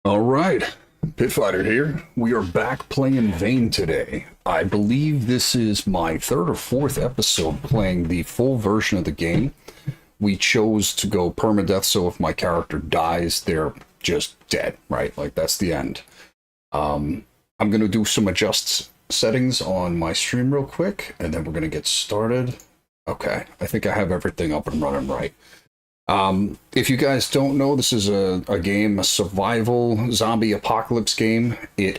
All right, Pitfighter here. We are back playing Vane today. I believe this is my third or fourth episode playing the full version of the game. We chose to go permadeath, so if my character dies, they're just dead, right? Like, that's the end. I'm going to do some adjust settings on my stream real quick, and then we're going to get started. Okay, I think I have everything up and running right. If you guys don't know, this is a game, a survival zombie apocalypse game.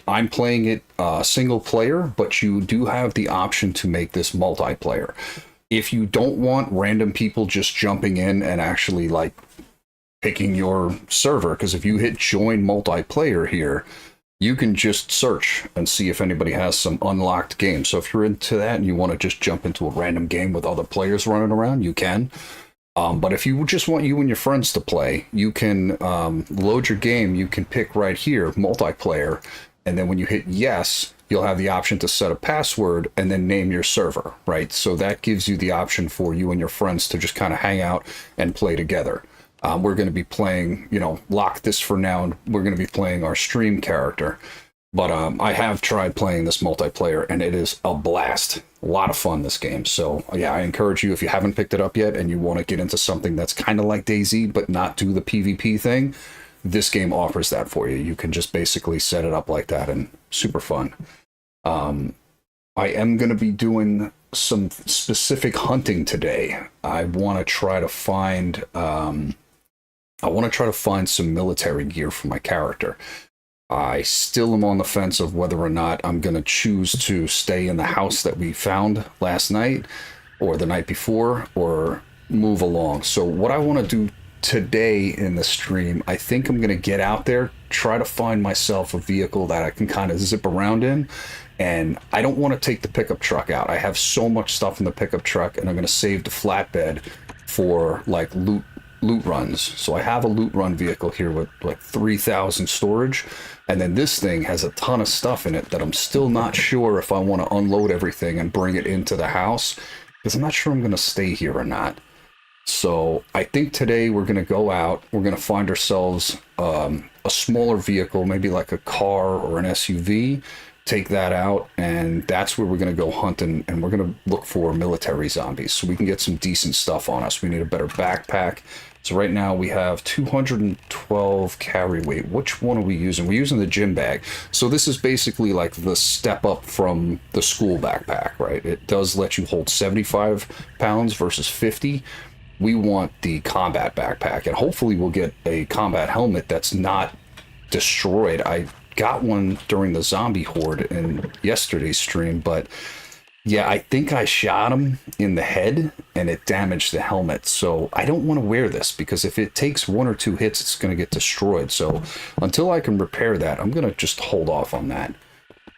I'm playing it single player, but you do have the option to make this multiplayer. If you don't want random people just jumping in and actually like picking your server, because if you hit join multiplayer here, you can just search and see if anybody has some unlocked games. So if you're into that and you want to just jump into a random game with other players running around, you can. But if you just want you and your friends to play, you can load your game. You can pick right here, multiplayer. And then when you hit yes, you'll have the option to set a password and then name your server, right? So that gives you the option for you and your friends to just kind of hang out and play together. We're going to be playing, lock this for now, and we're going to be playing our stream character. But I have tried playing this multiplayer, and it is a blast. A lot of fun, this game. So, yeah, I encourage you, if you haven't picked it up yet and you want to get into something that's kind of like DayZ, but not do the PvP thing, this game offers that for you. You can just basically set it up like that, and super fun. I am going to be doing some specific hunting today. I want to try to find... some military gear for my character. I still am on the fence of whether or not I'm going to choose to stay in the house that we found last night or the night before or move along. So what I want to do today in the stream, I think I'm going to get out there, try to find myself a vehicle that I can kind of zip around in. And I don't want to take the pickup truck out. I have so much stuff in the pickup truck, and I'm going to save the flatbed for like loot runs. So I have a loot run vehicle here with like 3,000 storage, and then this thing has a ton of stuff in it that I'm still not sure if I want to unload everything and bring it into the house, because I'm not sure I'm going to stay here or not. So I think today we're going to go out, we're going to find ourselves a smaller vehicle, maybe like a car or an SUV, take that out, and that's where we're going to go hunting, and we're going to look for military zombies so we can get some decent stuff on us. We need a better backpack. So right now we have 212 carry weight. Which one are we using? We're using the gym bag. So this is basically like the step up from the school backpack, right? It does let you hold 75 pounds versus 50. We want the combat backpack, and hopefully we'll get a combat helmet that's not destroyed. I got one during the zombie horde in yesterday's stream, but yeah, I think I shot him in the head and it damaged the helmet. So I don't want to wear this, because if it takes one or two hits, it's going to get destroyed. So until I can repair that, I'm going to just hold off on that.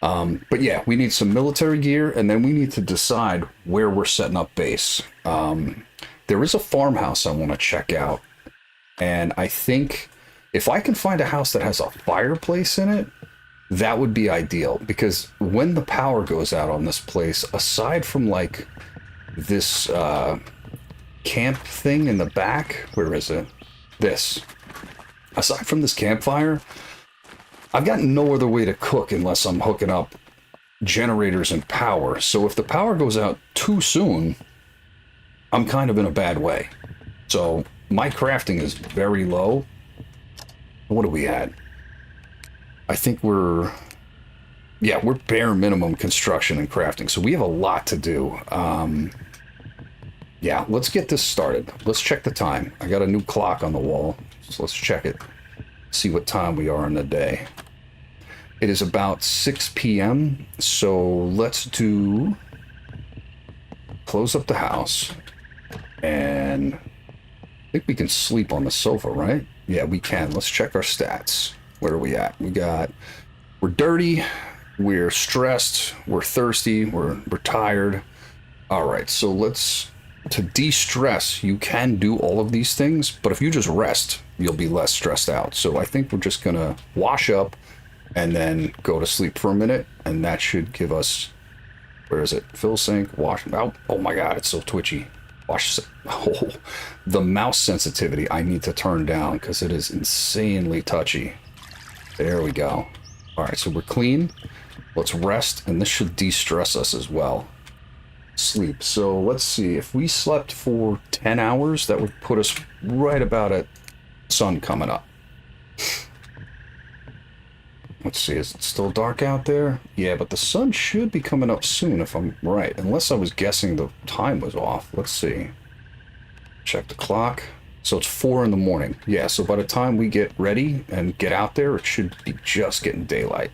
But yeah, we need some military gear, and then we need to decide where we're setting up base. There is a farmhouse I want to check out, and I think if I can find a house that has a fireplace in it, that would be ideal, because when the power goes out on this place, aside from like this camp thing in the back, where is it? Aside from this campfire, I've got no other way to cook unless I'm hooking up generators and power. So if the power goes out too soon, I'm kind of in a bad way. So my crafting is very low. What are we at? I think we're bare minimum construction and crafting, so we have a lot to do. Yeah, let's get this started. Let's check the time. I got a new clock on the wall, so let's check it. See what time we are in the day. It is about 6 p.m., so let's close up the house, and I think we can sleep on the sofa, right? Yeah, we can. Let's check our stats. Where are we at? We're dirty, we're stressed, we're thirsty, we're tired. All right, so to de-stress, you can do all of these things, but if you just rest, you'll be less stressed out. So I think we're just gonna wash up and then go to sleep for a minute, and that should give us, where is it? Fill sink, wash, oh my God, it's so twitchy. Oh, the mouse sensitivity I need to turn down because it is insanely touchy. There we go. All right, so we're clean. Let's rest, and this should de-stress us as well. Sleep. So let's see. If we slept for 10 hours, that would put us right about at sun coming up. Let's see. Is it still dark out there? Yeah, but the sun should be coming up soon if I'm right. Unless I was guessing the time was off. Let's see. Check the clock. So it's 4 in the morning. Yeah, so by the time we get ready and get out there, it should be just getting daylight.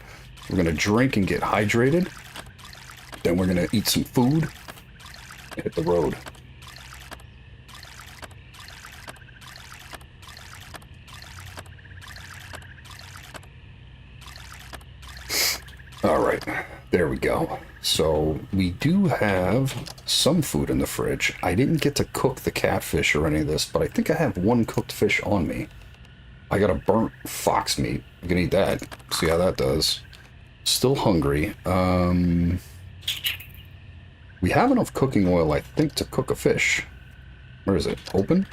We're going to drink and get hydrated. Then we're going to eat some food and hit the road. All right, there we go. So we do have some food in the fridge. I didn't get to cook the catfish or any of this, but I think I have one cooked fish on me. I got a burnt fox meat. We can eat that. See how that does. Still hungry. We have enough cooking oil, I think, to cook a fish. Where is it? Open?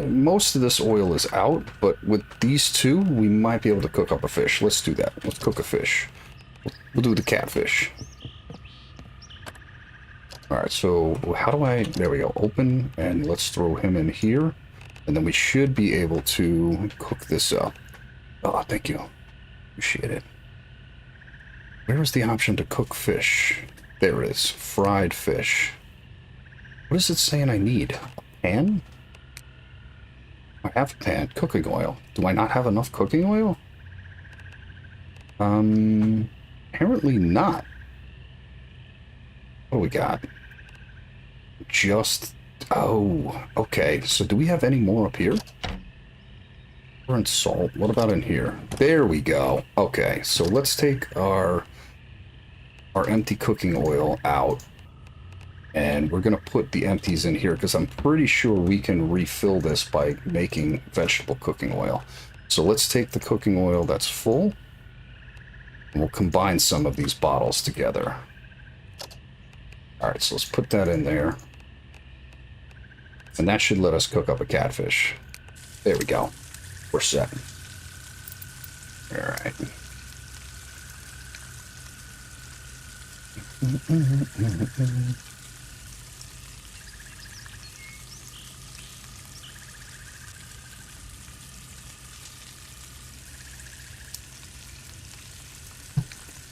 Most of this oil is out, but with these two, we might be able to cook up a fish. Let's do that. Let's cook a fish. We'll do the catfish. Alright, so how do I... There we go. Open, and let's throw him in here. And then we should be able to cook this up. Oh, thank you. Appreciate it. Where is the option to cook fish? There it is. Fried fish. What is it saying I need? Pan? I have a pan. Cooking oil. Do I not have enough cooking oil? Apparently not. What do we got? Just... Oh, okay. So do we have any more up here? We're in salt. What about in here? There we go. Okay, so let's take our empty cooking oil out. And we're going to put the empties in here because I'm pretty sure we can refill this by making vegetable cooking oil. So let's take the cooking oil that's full. And we'll combine some of these bottles together. Alright, so let's put that in there. And that should let us cook up a catfish. There we go. We're set. Alright.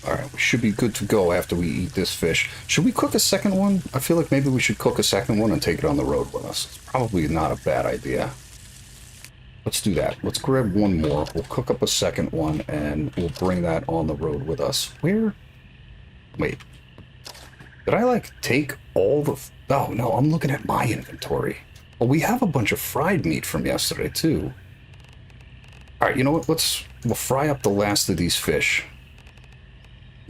Alright, we should be good to go after we eat this fish. Should we cook a second one? I feel like maybe we should cook a second one and take it on the road with us. It's probably not a bad idea. Let's do that. Let's grab one more. We'll cook up a second one and we'll bring that on the road with us. Where? Wait. Did I, like, take all the... Oh, no, I'm looking at my inventory. Well, we have a bunch of fried meat from yesterday, too. Alright, you know what? We'll fry up the last of these fish.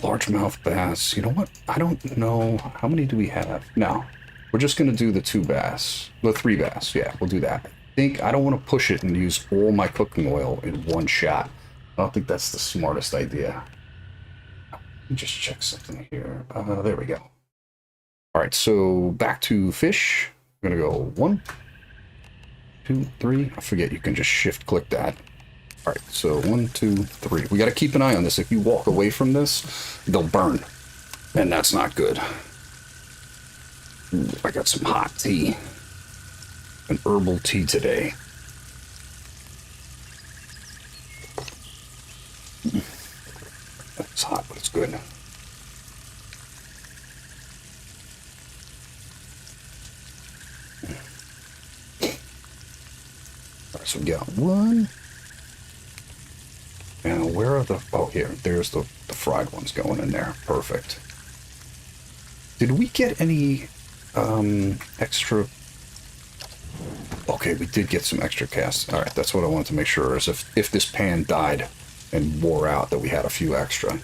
Largemouth bass. You know what? I don't know. How many do we have? No. We're just going to do the 2 bass. The 3 bass. Yeah, we'll do that. I don't want to push it and use all my cooking oil in one shot. I don't think that's the smartest idea. Let me just check something here. There we go. Alright, so back to fish. I'm going to go 1, 2, 3. I forget you can just shift click that. Alright, so 1, 2, 3. We got to keep an eye on this. If you walk away from this, they'll burn. And that's not good. Ooh, I got some hot tea. An herbal tea today. It's hot, but it's good. Alright, so we got 1. And where are the... Oh, here. There's the fried ones going in there. Perfect. Did we get any extra... Okay, we did get some extra casts. Alright, that's what I wanted to make sure, is if this pan died and wore out, that we had a few extra.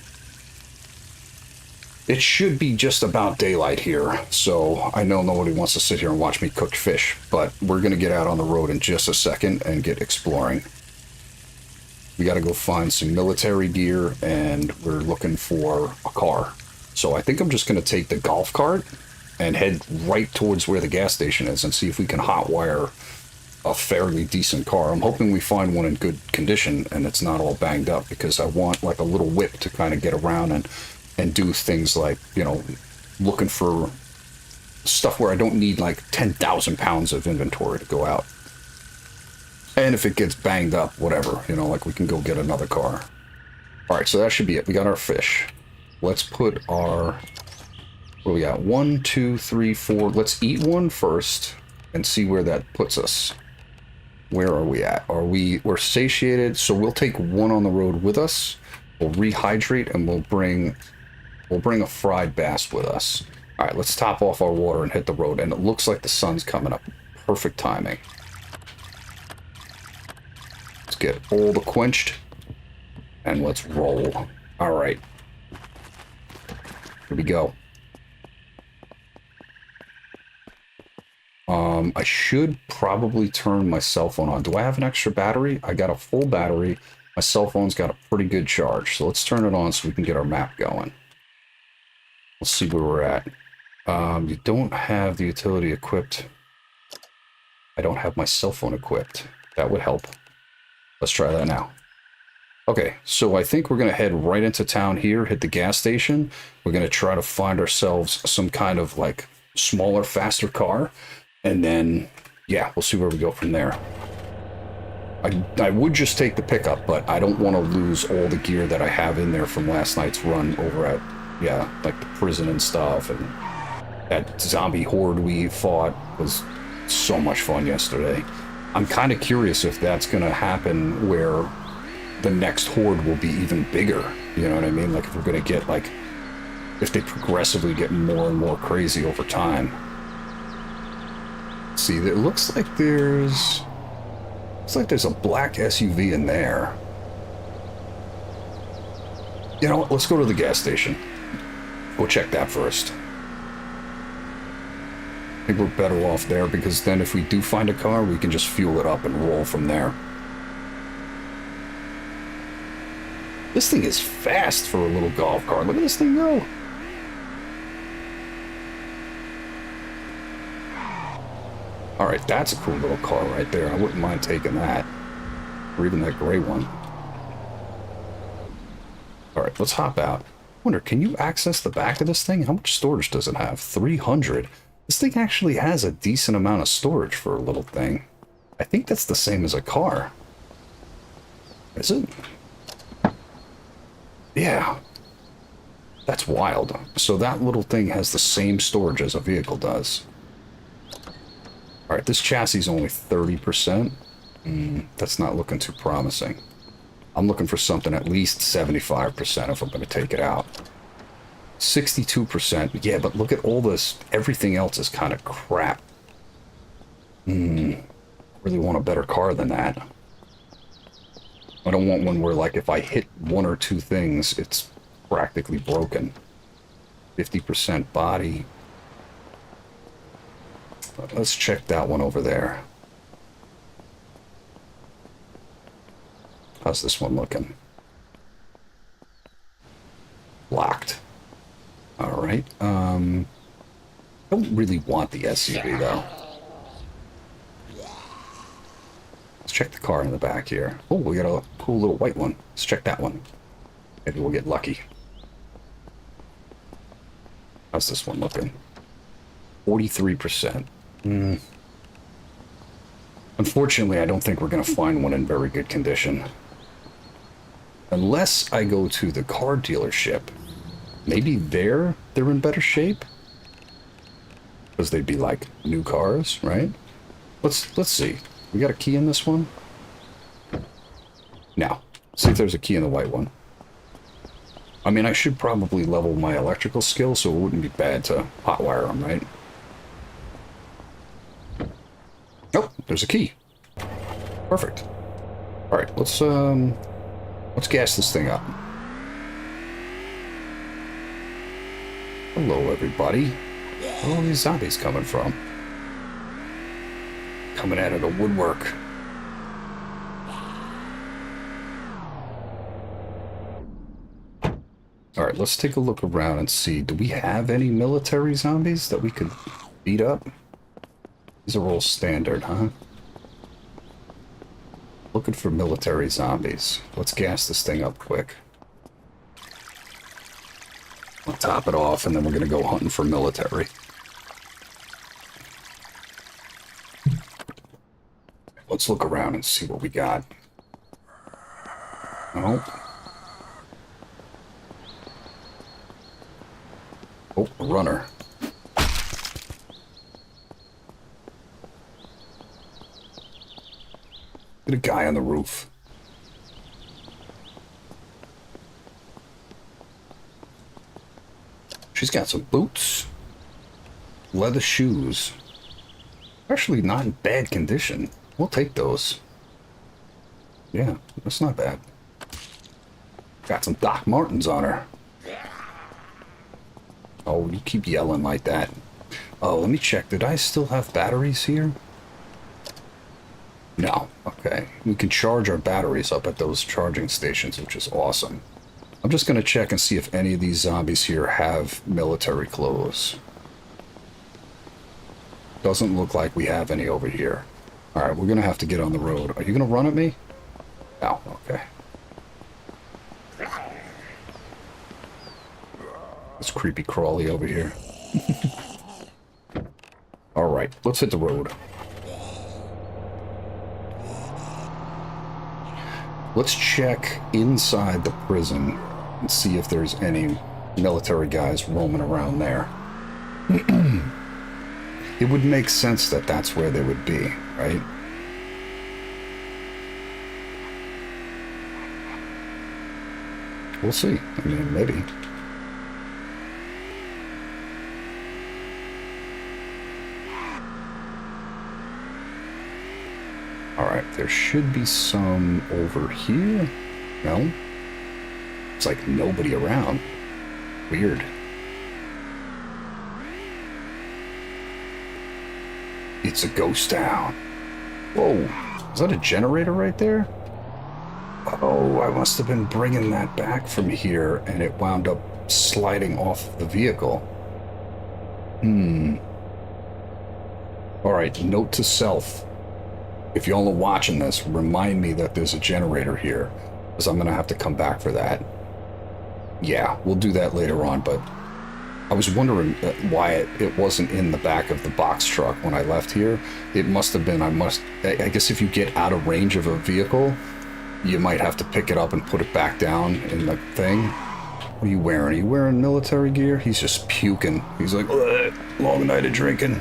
It should be just about daylight here, so I know nobody wants to sit here and watch me cook fish, but we're going to get out on the road in just a second and get exploring. We got to go find some military gear, and we're looking for a car. So I think I'm just going to take the golf cart and head right towards where the gas station is and see if we can hotwire a fairly decent car. I'm hoping we find one in good condition and it's not all banged up, because I want like a little whip to kind of get around and do things like, you know, looking for stuff where I don't need like 10,000 pounds of inventory to go out. And if it gets banged up, whatever, you know, like we can go get another car. All right, so that should be it. We got our fish. Let's put our, what do we got? 1, 2, 3, 4. Let's eat one first and see where that puts us. Where are we at? We're satiated, so we'll take one on the road with us. We'll rehydrate and we'll bring a fried bass with us. All right, let's top off our water and hit the road. And it looks like the sun's coming up. Perfect timing. Let's get all the quenched and let's roll. All right. Here we go. I should probably turn my cell phone on. Do I have an extra battery? I got a full battery. My cell phone's got a pretty good charge. So let's turn it on so we can get our map going. Let's see where we're at. You don't have the utility equipped. I don't have my cell phone equipped. That would help. Let's try that now. Okay, so I think we're going to head right into town here, hit the gas station. We're going to try to find ourselves some kind of like smaller, faster car. And then, yeah, we'll see where we go from there. I would just take the pickup, but I don't want to lose all the gear that I have in there from last night's run over at, yeah, like the prison and stuff. And that zombie horde we fought was so much fun yesterday. I'm kind of curious if that's going to happen where the next horde will be even bigger. You know what I mean? Like if we're going to get like, if they progressively get more and more crazy over time. See, it looks like there's a black SUV in there. You know what? Let's go to the gas station. Go check that first. I think we're better off there, because then if we do find a car, we can just fuel it up and roll from there. This thing is fast for a little golf cart. Look at this thing go. All right, that's a cool little car right there. I wouldn't mind taking that. Or even that gray one. All right, let's hop out. I wonder, can you access the back of this thing? How much storage does it have? 300. This thing actually has a decent amount of storage for a little thing. I think that's the same as a car. Is it? Yeah. That's wild. So that little thing has the same storage as a vehicle does. All right, this chassis is only 30%. That's not looking too promising. I'm looking for something at least 75% if I'm going to take it out. 62%. Yeah, but look at all this. Everything else is kind of crap. Really want a better car than that. I don't want one where, like, if I hit one or two things, it's practically broken. 50% body. Let's check that one over there. How's this one looking? Locked. All right. Don't really want the SUV though. Let's check the car in the back here. Oh, we got a cool little white one. Let's check that one. Maybe we'll get lucky. How's this one looking? 43%. Unfortunately, I don't think we're going to find one in very good condition. Unless I go to the car dealership. Maybe they're in better shape? Because they'd be like new cars, right? Let's see. We got a key in this one? No. See if there's a key in the white one. I mean, I should probably level my electrical skill, so it wouldn't be bad to hotwire them, right? Oh, there's a key. Perfect. All right, let's gas this thing up. Hello, everybody. Where are all these zombies coming from? Coming out of the woodwork. All right, let's take a look around and see. Do we have any military zombies that we could beat up? These are all standard, huh? looking for military zombies. Let's gas this thing up quick. I'll top it off, and then we're going to go hunting for military. Let's look around and see what we got. Oh. Oh, a runner. Get a guy on the roof. She's got some boots. Leather shoes. Actually not in bad condition. We'll take those. Yeah, that's not bad. Got some Doc Martens on her. Oh, you keep yelling like that. Oh, let me check. Did I still have batteries here? No. Okay. We can charge our batteries up at those charging stations, which is awesome. I'm just going to check and see if any of these zombies here have military clothes. Doesn't look like we have any over here. Alright, we're going to have to get on the road. Are you going to run at me? No. Okay. This creepy crawly over here. Alright, let's hit the road. Let's check inside the prison and see if there's any military guys roaming around there. It would make sense that that's where they would be, right? We'll see. I mean, maybe. Alright, there should be some over here. No? It's like nobody around. Weird. It's a ghost town. Whoa. Is that a generator right there? Oh, I must have been bringing that back from here, and it wound up sliding off the vehicle. Alright, note to self. If y'all are watching this, remind me that there's a generator here, because I'm going to have to come back for that. Yeah, we'll do that later on, but I was wondering why it wasn't in the back of the box truck when I left here. It must have been, I guess if you get out of range of a vehicle, you might have to pick it up and put it back down in the thing. What are you wearing? Are you wearing military gear? He's just puking. He's like, long night of drinking.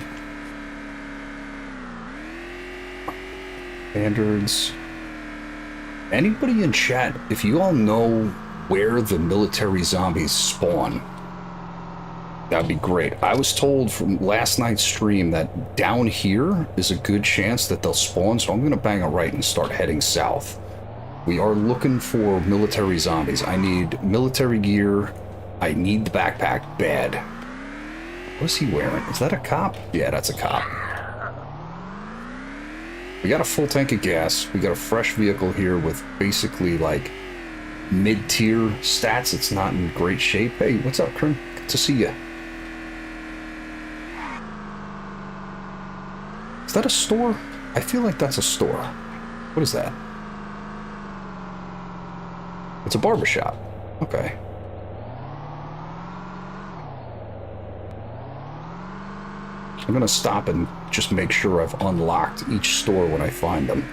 Standards. Anybody in chat, if you all know where the military zombies spawn, that'd be great. I was told from last night's stream that down here is a good chance that they'll spawn, so I'm going to bang a right and start heading south. We are looking for military zombies. I need military gear. I need the backpack bad. What's he wearing? Is that a cop? Yeah, that's a cop. We got a full tank of gas. We got a fresh vehicle here with basically like mid-tier stats. It's not in great shape. Hey, what's up, Krim? Good to see you. Is that a store? I feel like that's a store. What is that? It's a barbershop. Okay. I'm gonna stop and just make sure I've unlocked each store when I find them.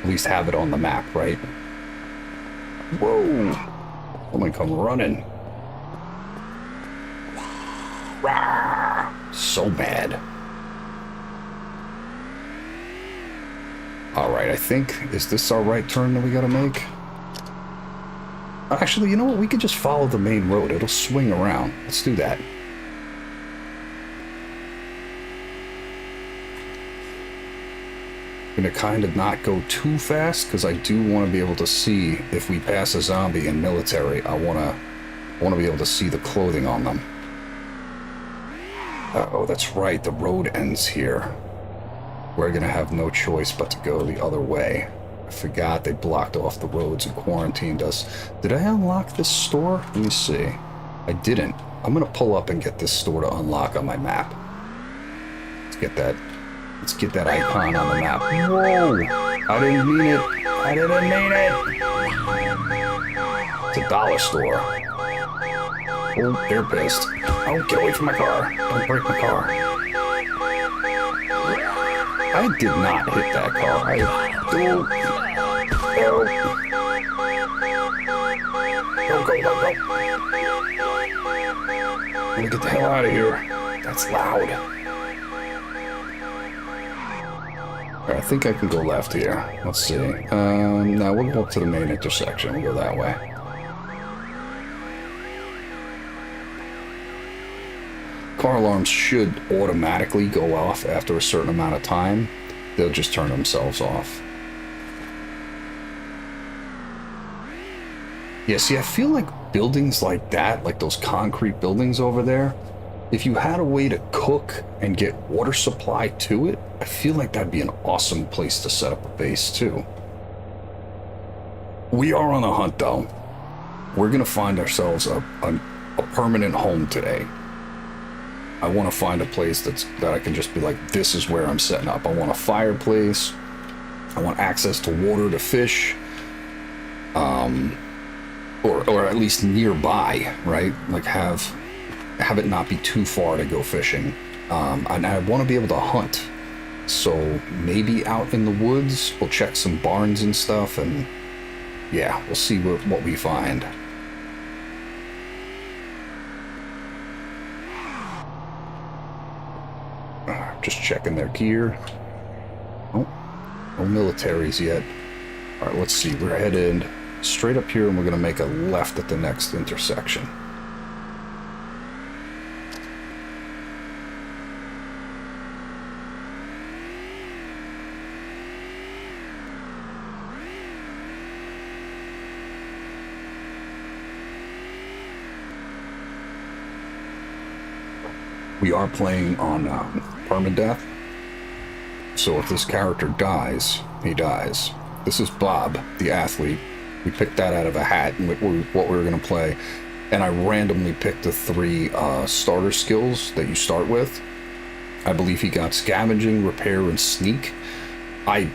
At least have it on the map, right? Whoa! Someone come running. Rawr! So mad. Alright, I think, is this our right turn that we gotta make? Actually, you know what? We could just follow the main road. It'll swing around. Let's do that. I'm gonna kind of not go too fast because I do want to be able to see if we pass a zombie in military. I want to be able to see the clothing on them. Oh, that's right. The road ends here. We're gonna have no choice but to go the other way. I forgot they blocked off the roads and quarantined us. Did I unlock this store? Let me see. I didn't. I'm gonna pull up and get this store to unlock on my map. Let's get that Let's get that icon on the map. Whoa! I didn't mean it. I didn't mean it. It's a dollar store. Oh, they're pissed. Oh, get away from my car. Don't break my car. I did not hit that car. Go, go, go, go. Let me get the hell out of here. That's loud. Alright, I think I can go left here. Let's see. No, we'll go up to the main intersection. We'll go that way. Car alarms should automatically go off after a certain amount of time. They'll just turn themselves off. Yeah, see, I feel like buildings like that, like those concrete buildings over there, if you had a way to cook and get water supply to it, I feel like that'd be an awesome place to set up a base too. We are on a hunt though. We're gonna find ourselves a permanent home today. I want to find a place that I can just be like, this is where I'm setting up. I want a fireplace. I want access to water to fish. Or at least nearby, right? Like have it not be too far to go fishing. And I want to be able to hunt. So maybe out in the woods, we'll check some barns and stuff, and yeah, we'll see what we find. Just checking their gear. Oh, no militaries yet. All right, let's see. We're headed straight up here, and we're going to make a left at the next intersection. We are playing on permadeath, so if this character dies, he dies. This is Bob, the athlete. We picked that out of a hat and what we were going to play, and I randomly picked the 3 starter skills that you start with. I believe he got scavenging, repair, and sneak. I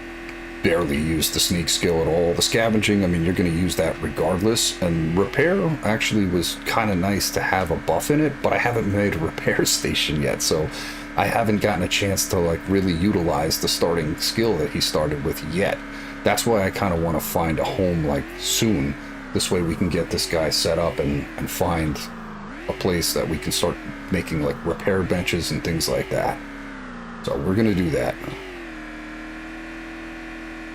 barely used the sneak skill at all. The scavenging, I mean, you're going to use that regardless, and repair actually was kind of nice to have a buff in it, but I haven't made a repair station yet, so I haven't gotten a chance to like really utilize the starting skill that he started with yet. That's why I kind of want to find a home like soon. This way we can get this guy set up and find a place that we can start making like repair benches and things like that. So we're going to do that.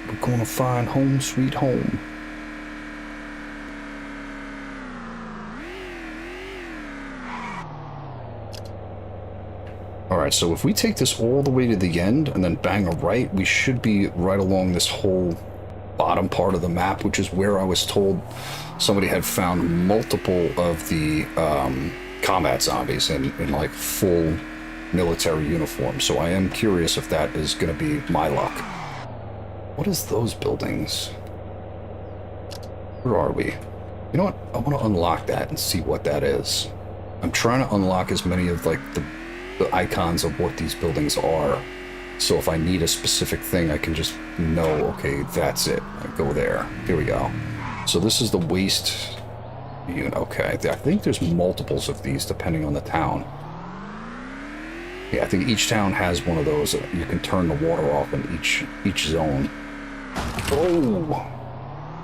We're going to find home sweet home. Alright, so if we take this all the way to the end and then bang a right, we should be right along this whole bottom part of the map, which is where I was told somebody had found multiple of the combat zombies in like full military uniform. So I am curious if that is going to be my luck. What is those buildings? Where are we? You know what? I want to unlock that and see what that is. I'm trying to unlock as many of like the icons of what these buildings are. So if I need a specific thing, I can just know, okay, that's it. I go there. Here we go. So this is the waste unit. Okay, I think there's multiples of these depending on the town. Yeah, I think each town has one of those. You can turn the water off in each zone. Oh!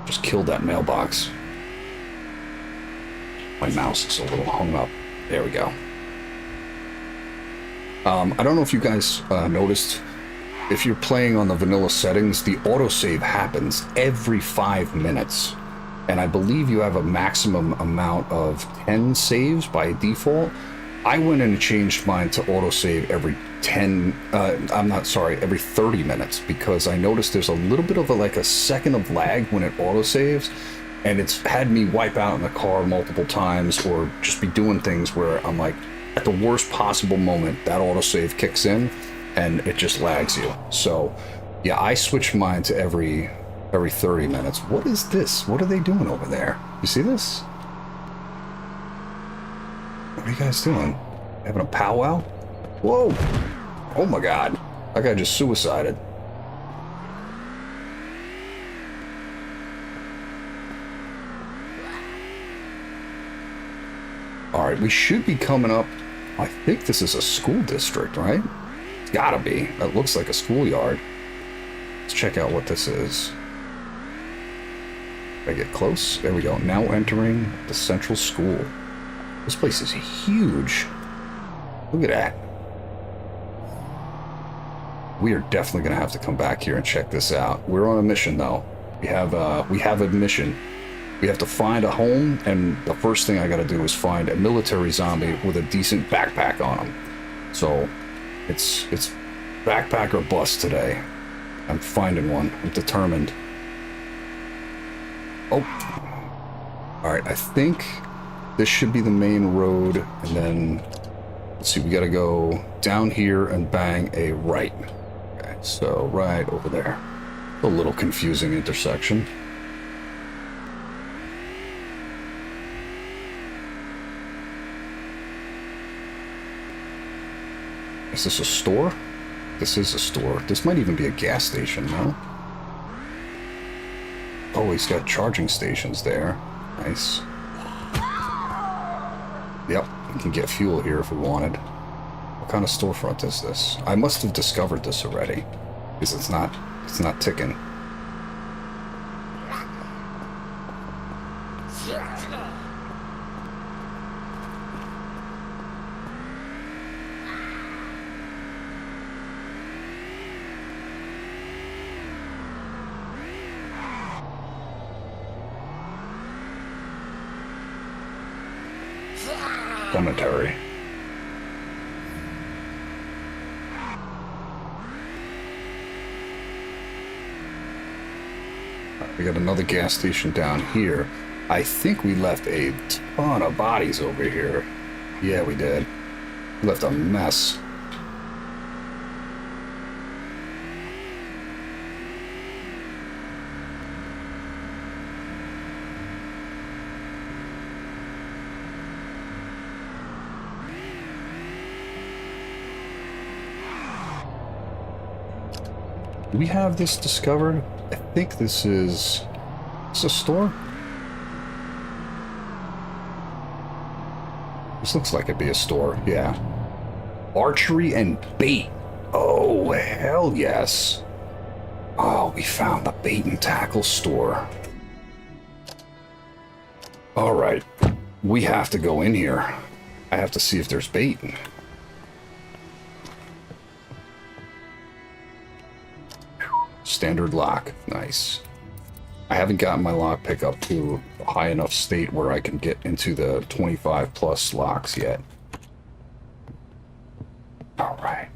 Just killed that mailbox. My mouse is a little hung up. There we go. I don't know if you guys noticed, if you're playing on the vanilla settings, the autosave happens every 5 minutes. And I believe you have a maximum amount of 10 saves by default. I went in and changed mine to autosave every 30 minutes, because I noticed there's a little bit of a second of lag when it autosaves, and it's had me wipe out in the car multiple times or just be doing things where I'm like, at the worst possible moment, that autosave kicks in and it just lags you. So yeah, I switched mine to every 30 minutes. What is this? What are they doing over there? You see this? What are you guys doing? Having a powwow? Whoa! Oh my god. That guy just suicided. Alright, we should be coming up. I think this is a school district, right? It's gotta be. It looks like a schoolyard. Let's check out what this is. I get close. There we go. Now entering the central school. This place is huge. Look at that. We are definitely going to have to come back here and check this out. We're on a mission, though. We have a mission. We have to find a home, and the first thing I got to do is find a military zombie with a decent backpack on him. So, it's backpack or bust today. I'm finding one. I'm determined. Oh. Alright, I think this should be the main road, and then, let's see, we gotta go down here and bang a right. Okay, so right over there. A little confusing intersection. Is this a store? This is a store. This might even be a gas station, no? Oh, he's got charging stations there. Nice. Yep, we can get fuel here if we wanted. What kind of storefront is this? I must have discovered this already, because it's not ticking. Cemetery. We got another gas station down here. I think we left a ton of bodies over here. Yeah, we did. We left a mess. Do we have this discovered? I think this is a store? This looks like it'd be a store, yeah. Archery and bait. Oh, hell yes. Oh, we found the bait and tackle store. Alright, we have to go in here. I have to see if there's bait. Standard lock. Nice. I haven't gotten my lock pick up to a high enough state where I can get into the 25 plus locks yet. Alright.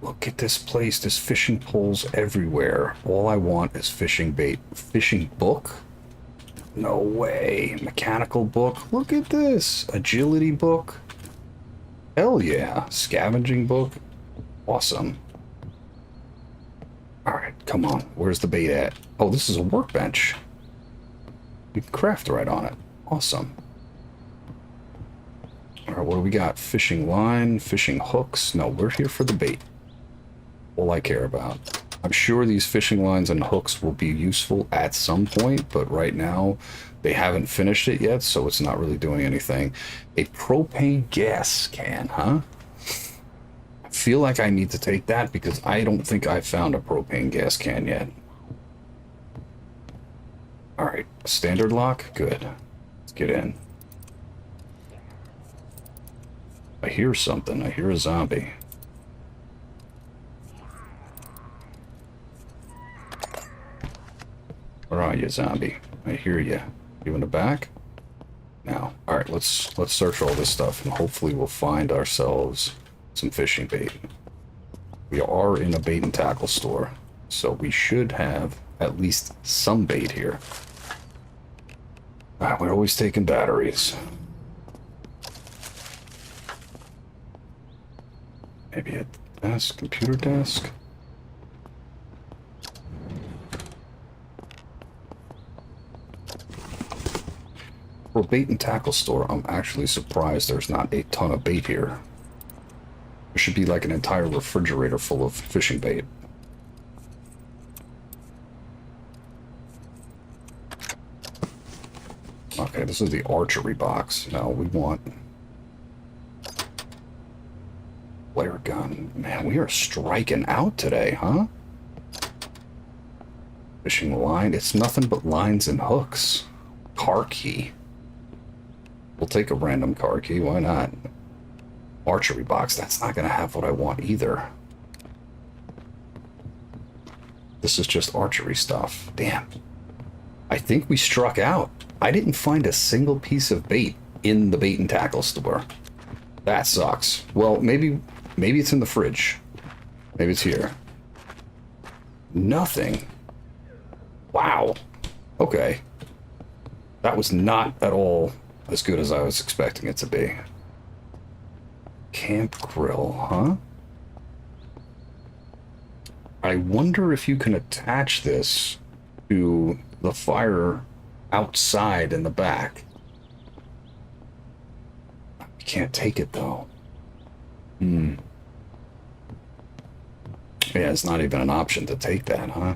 Look at this place. There's fishing poles everywhere. All I want is fishing bait. Fishing book? No way. Mechanical book? Look at this. Agility book? Hell yeah. Scavenging book? Awesome. Alright, come on. Where's the bait at? Oh, this is a workbench. You can craft right on it. Awesome. Alright, what do we got? Fishing line, fishing hooks. No, we're here for the bait. All I care about. I'm sure these fishing lines and hooks will be useful at some point, but right now they haven't finished it yet, so it's not really doing anything. A propane gas can, huh? Feel like I need to take that because I don't think I found a propane gas can yet. Alright, standard lock? Good. Let's get in. I hear something. I hear a zombie. Where are you, zombie? I hear you. You in the back? No. Alright, let's search all this stuff and hopefully we'll find ourselves some fishing bait. We are in a bait and tackle store, so we should have at least some bait here. We're always taking batteries. Maybe a desk, computer desk. For a bait and tackle store, I'm actually surprised there's not a ton of bait here. There should be like an entire refrigerator full of fishing bait. Okay, this is the archery box. No, we want flare gun. Man, we are striking out today, huh? Fishing line. It's nothing but lines and hooks. Car key. We'll take a random car key. Why not? Archery box. That's not going to have what I want either. This is just archery stuff. Damn. I think we struck out. I didn't find a single piece of bait in the bait and tackle store. That sucks. Well, maybe it's in the fridge. Maybe it's here. Nothing. Wow. Okay. That was not at all as good as I was expecting it to be. Camp grill, huh? I wonder if you can attach this to the fire outside in the back. You can't take it though. Yeah, it's not even an option to take that, huh?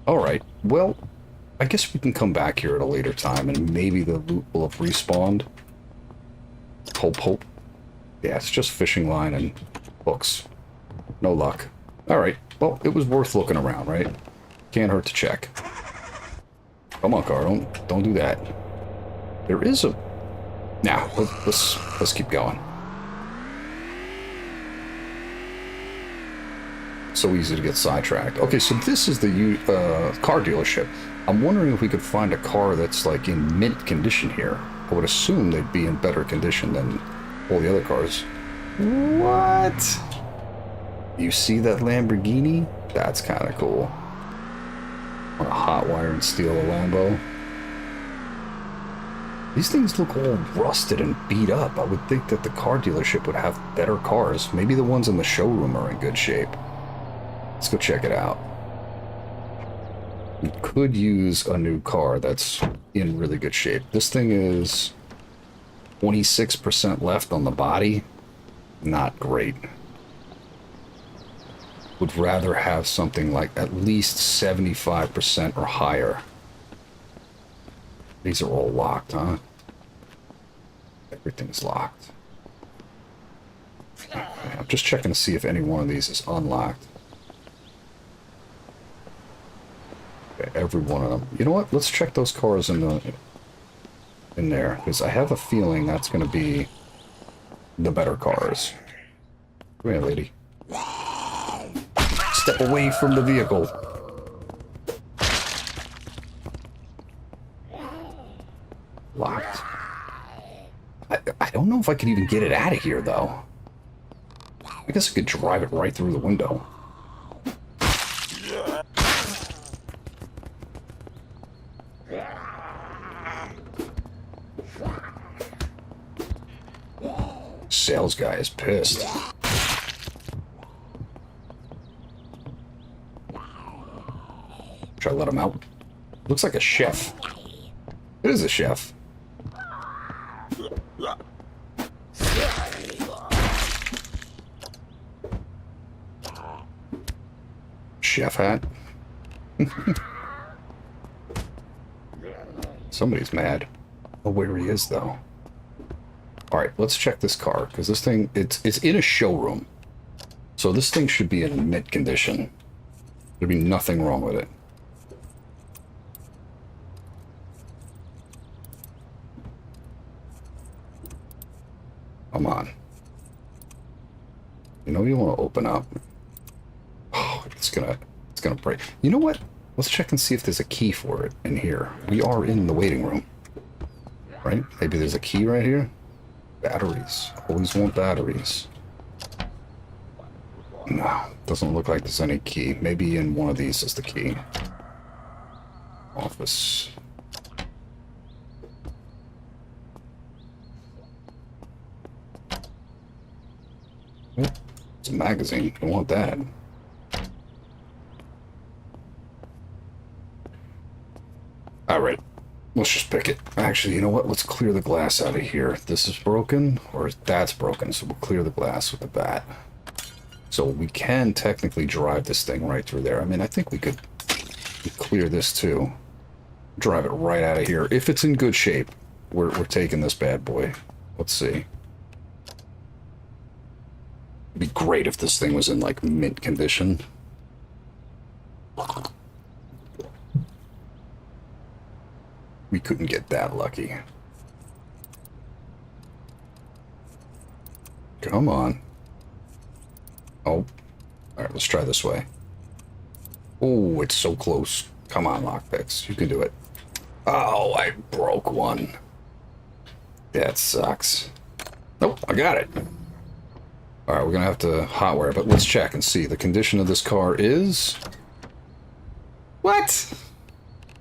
Alright, well, I guess we can come back here at a later time and maybe the loot will have respawned. Hope. Yeah, it's just fishing line and hooks. No luck. Alright, well, it was worth looking around, right? Can't hurt to check. Come on, car, don't do that. There is a... Now, let's keep going. So easy to get sidetracked. Okay, so this is the car dealership. I'm wondering if we could find a car that's like in mint condition here. I would assume they'd be in better condition than all the other cars. What? You see that Lamborghini? That's kind of cool. Want to hotwire and steal a Lambo? These things look all rusted and beat up. I would think that the car dealership would have better cars. Maybe the ones in the showroom are in good shape. Let's go check it out. We could use a new car that's in really good shape. This thing is 26% left on the body. Not great. Would rather have something like at least 75% or higher. These are all locked, huh? Everything's locked. Okay, I'm just checking to see if any one of these is unlocked. Okay, every one of them. You know what? Let's check those cars in there, because I have a feeling that's going to be the better cars. Come here, lady. Step away from the vehicle. Locked. I don't know if I could even get it out of here, though. I guess I could drive it right through the window. Sales guy is pissed. Should I let him out? Looks like a chef. It is a chef. Chef hat. Somebody's mad. Oh, where he is, though. Alright, let's check this car, because this thing, it's in a showroom. So this thing should be in mint condition. There'd be nothing wrong with it. Come on. You know you want to open up. Oh, it's gonna break. You know what? Let's check and see if there's a key for it in here. We are in the waiting room. Right? Maybe there's a key right here? Batteries. Always want batteries. No, doesn't look like there's any key. Maybe in one of these is the key. Office. Oh, it's a magazine. I want that. Alright. Let's just pick it. Actually, you know what? Let's clear the glass out of here. This is broken, or that's broken, so we'll clear the glass with the bat. So we can technically drive this thing right through there. I mean, I think we could clear this too. Drive it right out of here. If it's in good shape, we're taking this bad boy. Let's see. It'd be great if this thing was in, like, mint condition. We couldn't get that lucky. Come on. Oh. Alright, let's try this way. Oh, it's so close. Come on, lockpicks. You can do it. Oh, I broke one. That sucks. Nope, I got it. Alright, we're gonna have to hotwire, but let's check and see. The condition of this car is... What?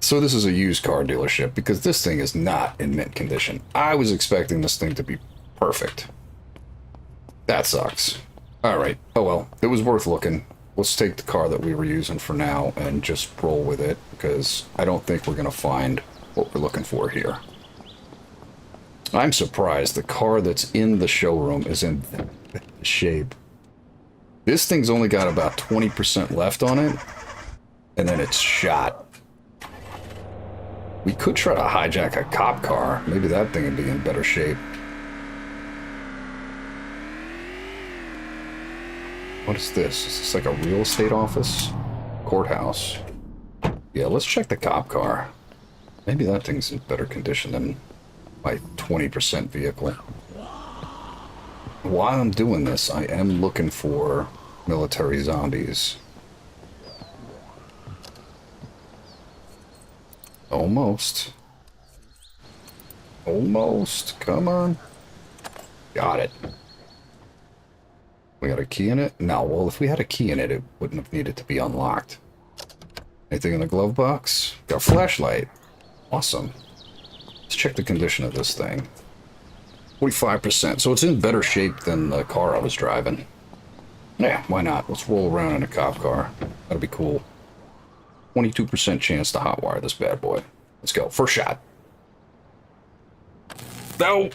So this is a used car dealership, because this thing is not in mint condition. I was expecting this thing to be perfect. That sucks. Alright, oh well, it was worth looking. Let's take the car that we were using for now and just roll with it, because I don't think we're going to find what we're looking for here. I'm surprised the car that's in the showroom is in shape. This thing's only got about 20% left on it, and then it's shot. We could try to hijack a cop car. Maybe that thing would be in better shape. What is this? Is this like a real estate office? Courthouse. Yeah, let's check the cop car. Maybe that thing's in better condition than my 20% vehicle. While I'm doing this, I am looking for military zombies. Almost. Almost. Come on. Got it. We got a key in it? No, well, if we had a key in it, it wouldn't have needed to be unlocked. Anything in the glove box? Got a flashlight. Awesome. Let's check the condition of this thing. 45%, so it's in better shape than the car I was driving. Yeah, why not? Let's roll around in a cop car. That'll be cool. 22% chance to hotwire this bad boy. Let's go. First shot. No!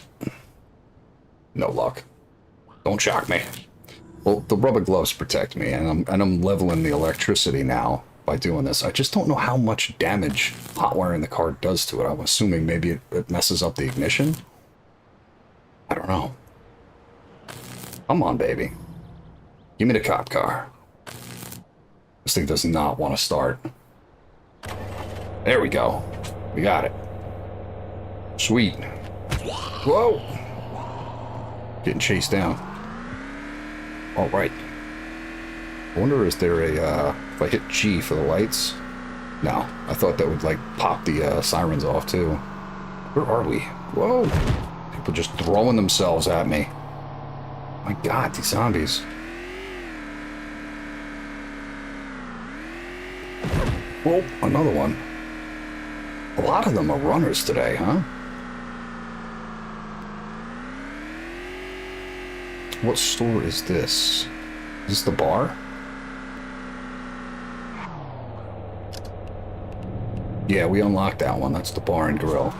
No luck. Don't shock me. Well, the rubber gloves protect me, and I'm leveling the electricity now by doing this. I just don't know how much damage hotwiring the car does to it. I'm assuming maybe it messes up the ignition. I don't know. Come on, baby. Give me the cop car. This thing does not want to start. There we go. We got it. Sweet. Whoa! Getting chased down. All right. I wonder, is there a, if I hit G for the lights? No, I thought that would, like, pop the sirens off, too. Where are we? Whoa! People just throwing themselves at me. My God, these zombies. Whoa, another one. A lot of them are runners today, huh? What store is this? Is this the bar? Yeah, we unlocked that one. That's the bar and grill.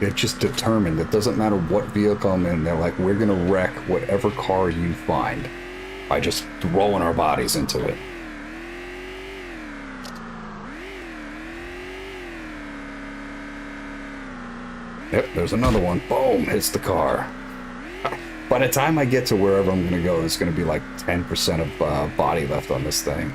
They're just determined. It doesn't matter what vehicle I'm in. They're like, we're gonna wreck whatever car you find by just throwing our bodies into it. Yep, there's another one. Boom, hits the car. By the time I get to wherever I'm gonna go, there's gonna be like 10% of body left on this thing.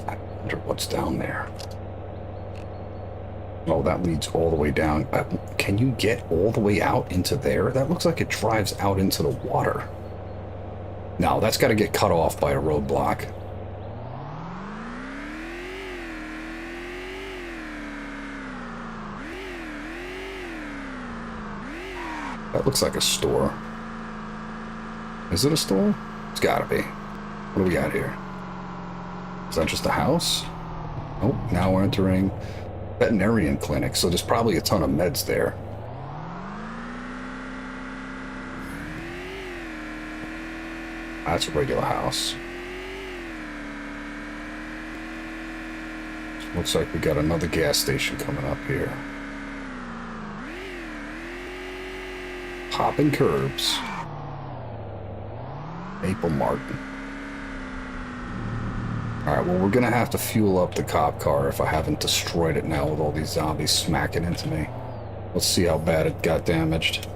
I wonder what's down there. Oh, that leads all the way down. Can you get all the way out into there? That looks like it drives out into the water. No, that's got to get cut off by a roadblock. That looks like a store. Is it a store? It's gotta be. What do we got here? Is that just a house? Oh, now we're entering veterinarian clinic, so there's probably a ton of meds there. That's a regular house. Looks like we got another gas station coming up here. Popping curbs. Maple Martin. Alright, well, we're gonna have to fuel up the cop car if I haven't destroyed it now with all these zombies smacking into me. Let's see how bad it got damaged.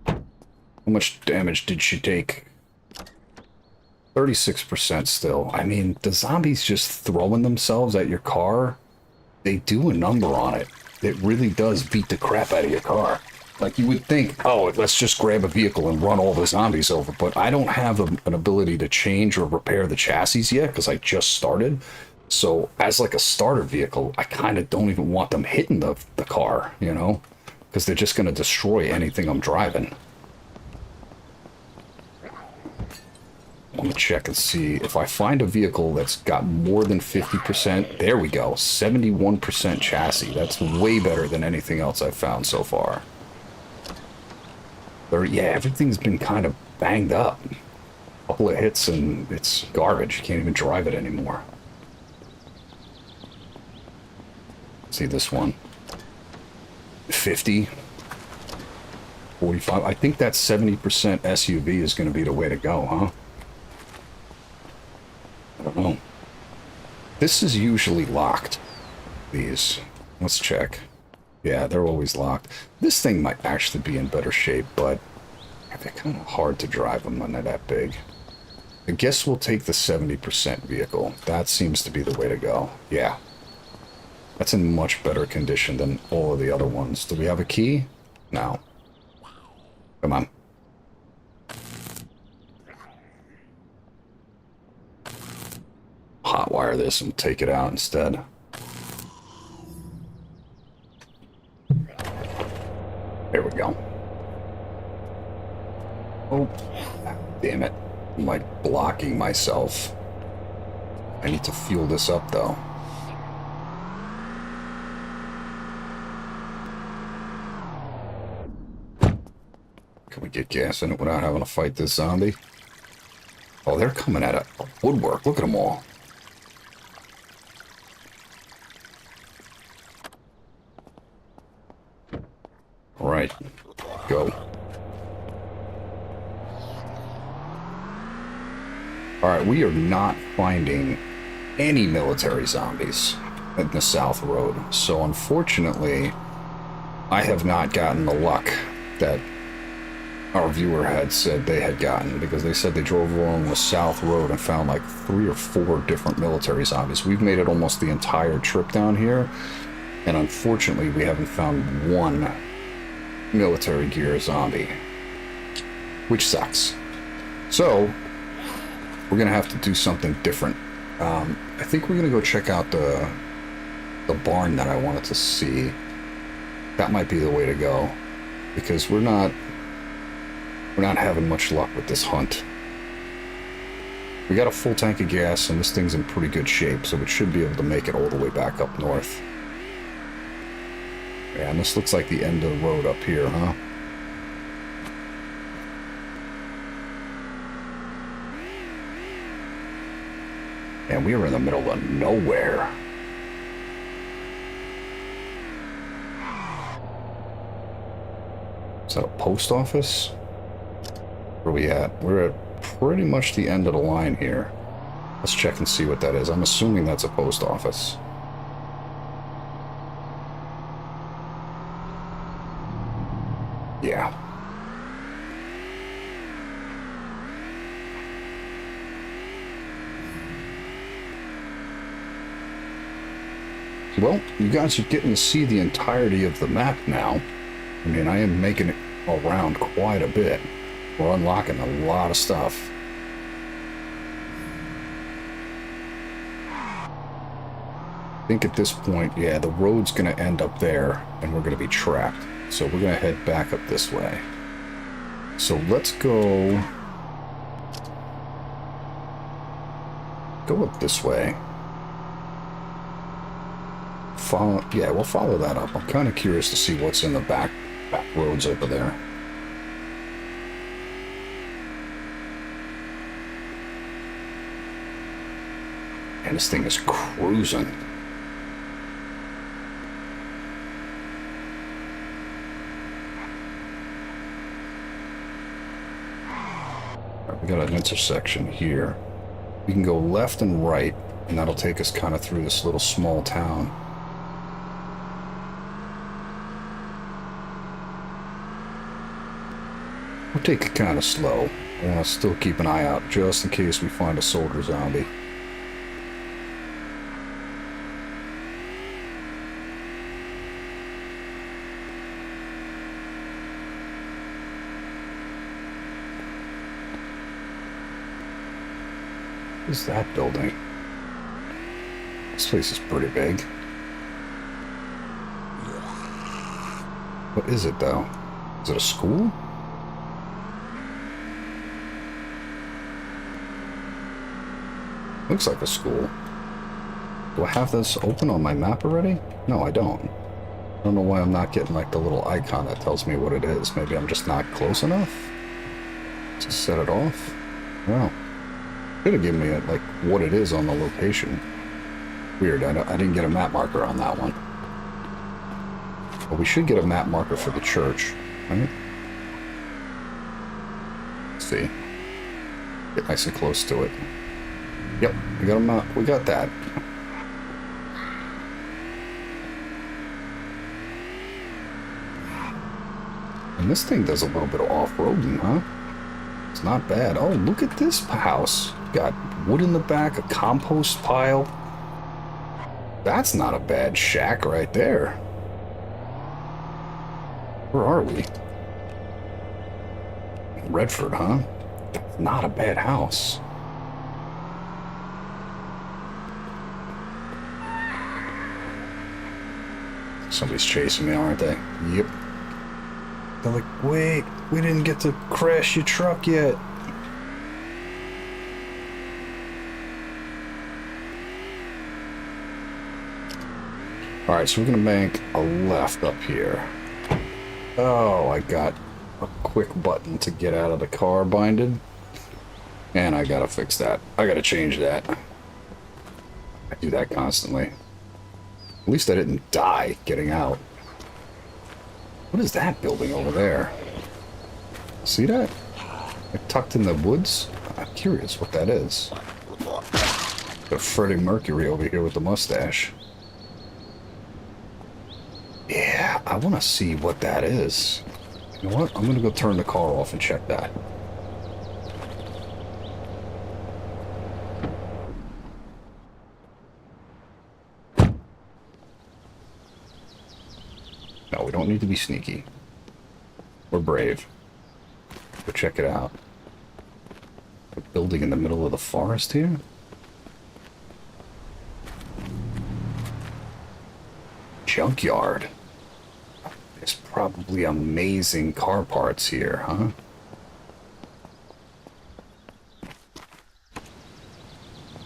How much damage did she take? 36% still. I mean, the zombies just throwing themselves at your car, they do a number on it. It really does beat the crap out of your car. Like, you would think, oh, let's just grab a vehicle and run all the zombies over. But I don't have an ability to change or repair the chassis yet because I just started. So as like a starter vehicle, I kind of don't even want them hitting the car, you know, because they're just going to destroy anything I'm driving. I'm going to check and see if I find a vehicle that's got more than 50%. There we go. 71% chassis. That's way better than anything else I've found so far. Yeah, everything's been kind of banged up. A couple of hits and it's garbage. You can't even drive it anymore. See this one. 50. 45. I think that 70% SUV is going to be the way to go, huh? I don't know. This is usually locked. These. Let's check. Yeah, they're always locked. This thing might actually be in better shape, but they're kind of hard to drive them when they're that big. I guess we'll take the 70% vehicle. That seems to be the way to go. Yeah. That's in much better condition than all of the other ones. Do we have a key? No. Come on. Hotwire this and take it out instead. There we go. Oh, damn it. I'm like blocking myself. I need to fuel this up though. Can we get gas in it without having to fight this zombie? Oh, they're coming at a woodwork. Look at them all. All right, go. All right, we are not finding any military zombies in the South Road. So unfortunately, I have not gotten the luck that our viewer had said they had gotten, because they said they drove along the South Road and found like 3 or 4 different military zombies. We've made it almost the entire trip down here, and unfortunately we haven't found one military gear zombie, which sucks. So we're gonna have to do something different. I think we're gonna go check out the barn that I wanted to see. That might be the way to go, because we're not having much luck with this hunt. We got a full tank of gas and this thing's in pretty good shape, so it should be able to make it all the way back up north. Yeah, and this looks like the end of the road up here, huh? And we were in the middle of nowhere. Is that a post office? Where are we at? We're at pretty much the end of the line here. Let's check and see what that is. I'm assuming that's a post office. Yeah. Well, you guys are getting to see the entirety of the map now. I mean, I am making it around quite a bit. We're unlocking a lot of stuff. I think at this point, yeah, the road's going to end up there, and we're going to be trapped. So we're going to head back up this way. So let's go up this way. follow. Yeah, we'll follow that up. I'm kind of curious to see what's in the back roads over there. And this thing is cruising. We got an intersection here. We can go left and right, and that'll take us kind of through this little small town. We'll take it kind of slow. I want to still keep an eye out just in case we find a soldier zombie. What is that building? This place is pretty big. What is it, though? Is it a school? Looks like a school. Do I have this open on my map already? No, I don't. I don't know why I'm not getting, like, the little icon that tells me what it is. Maybe I'm just not close enough to set it off? Wow. Could have given me like what it is on the location. Weird, I didn't get a map marker on that one. But we should get a map marker for the church, right? Let's see. Get nice and close to it. Yep, we got a map. We got that. And this thing does a little bit of off-roading, huh? It's not bad. Oh, look at this house. Got wood in the back, a compost pile. That's not a bad shack right there. Where are we? Redford, huh? That's not a bad house. Somebody's chasing me, aren't they? Yep. They're like, wait, we didn't get to crash your truck yet. Alright, so we're gonna make a left up here. Oh, I got a quick button to get out of the car binded. And I gotta fix that. I gotta change that. I do that constantly. At least I didn't die getting out. What is that building over there? See that? Like tucked in the woods? I'm curious what that is. Got Freddie Mercury over here with the mustache. Yeah, I want to see what that is. You know what? I'm going to go turn the car off and check that. No, we don't need to be sneaky. We're brave. Go check it out. A building in the middle of the forest here? Junkyard. There's probably amazing car parts here, huh?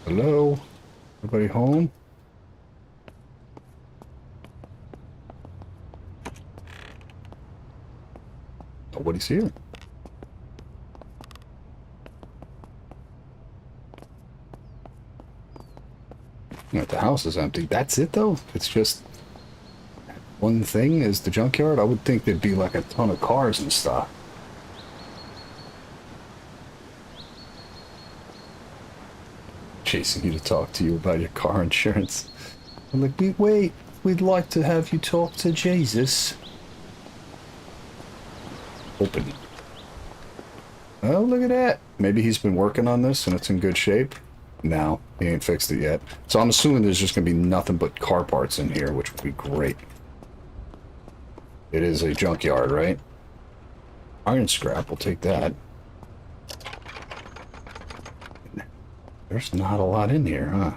Hello? Everybody home? Nobody's here. Yeah, the house is empty. That's it, though? It's just one thing is the junkyard? I would think there'd be like a ton of cars and stuff. Chasing you to talk to you about your car insurance. I'm like, wait, we'd like to have you talk to Jesus. Open. Oh, look at that. Maybe he's been working on this and it's in good shape. No, he ain't fixed it yet. So I'm assuming there's just going to be nothing but car parts in here, which would be great. It is a junkyard, right? Iron scrap, we'll take that. There's not a lot in here, huh?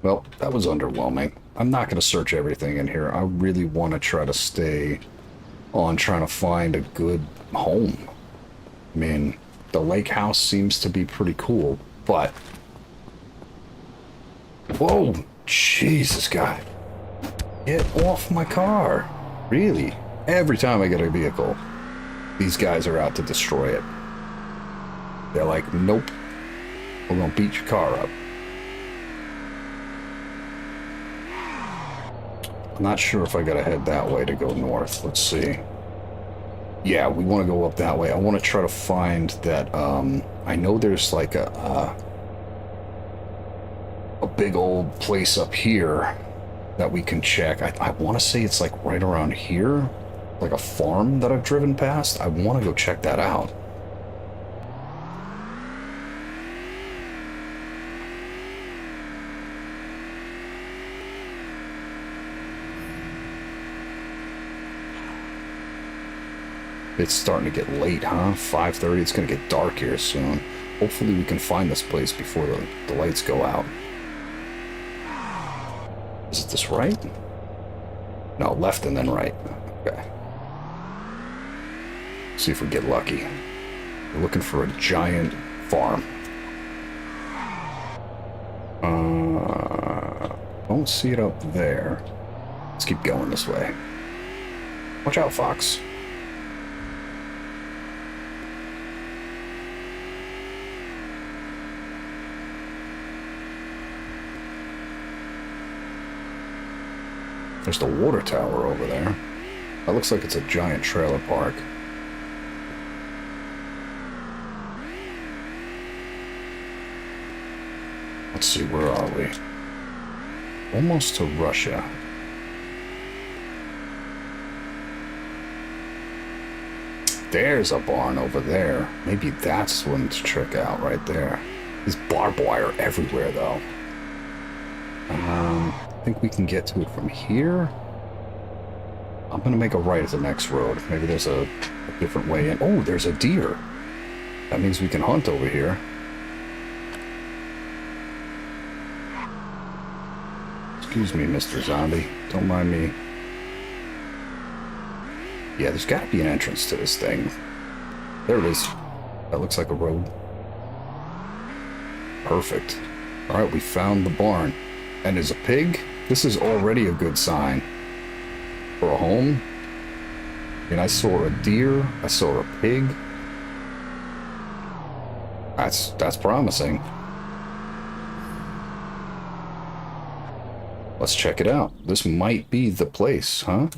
Well, that was underwhelming. I'm not going to search everything in here. I really want to try to stay on trying to find a good home. I mean, the lake house seems to be pretty cool, but... Whoa! Jesus, God. Get off my car. Really? Every time I get a vehicle, these guys are out to destroy it. They're like, nope. We're gonna beat your car up. I'm not sure if I gotta head that way to go north. Let's see. Yeah, we want to go up that way. I want to try to find that, I know there's like a big old place up here that we can check. I want to say it's like right around here, like a farm that I've driven past. I want to go check that out. It's starting to get late, huh? 5:30. It's going to get dark here soon. Hopefully we can find this place before the lights go out. Is it this right? No, left and then right. Okay. See if we get lucky. We're looking for a giant farm. Don't see it up there. Let's keep going this way. Watch out, Fox. There's the water tower over there. That looks like it's a giant trailer park. Let's see, where are we? Almost to Russia. There's a barn over there. Maybe that's one to check out right there. There's barbed wire everywhere, though. I think we can get to it from here. I'm going to make a right at the next road. Maybe there's a different way in. Oh, there's a deer. That means we can hunt over here. Excuse me, Mr. Zombie. Don't mind me. Yeah, there's got to be an entrance to this thing. There it is. That looks like a road. Perfect. All right, we found the barn. And there's a pig. This is already a good sign for a home. I mean, I saw a deer. I saw a pig. That's promising. Let's check it out. This might be the place, huh?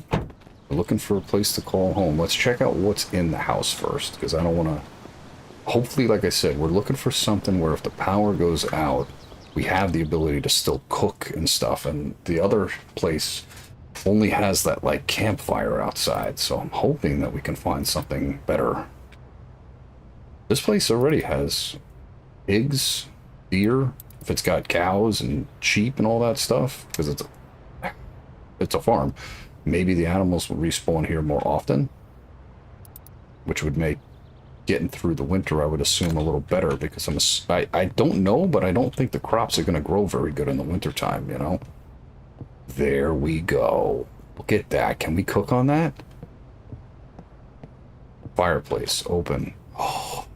We're looking for a place to call home. Let's check out what's in the house first, because I don't want to... Hopefully, like I said, we're looking for something where if the power goes out, we have the ability to still cook and stuff. And the other place only has that, like, campfire outside. So I'm hoping that we can find something better. This place already has pigs, deer, if it's got cows and sheep and all that stuff, because it's a farm. Maybe the animals will respawn here more often, which would make getting through the winter, I would assume, a little better, because I don't know, but I don't think the crops are going to grow very good in the wintertime, you know? There we go. Look at that. Can we cook on that? Fireplace, open. Oh.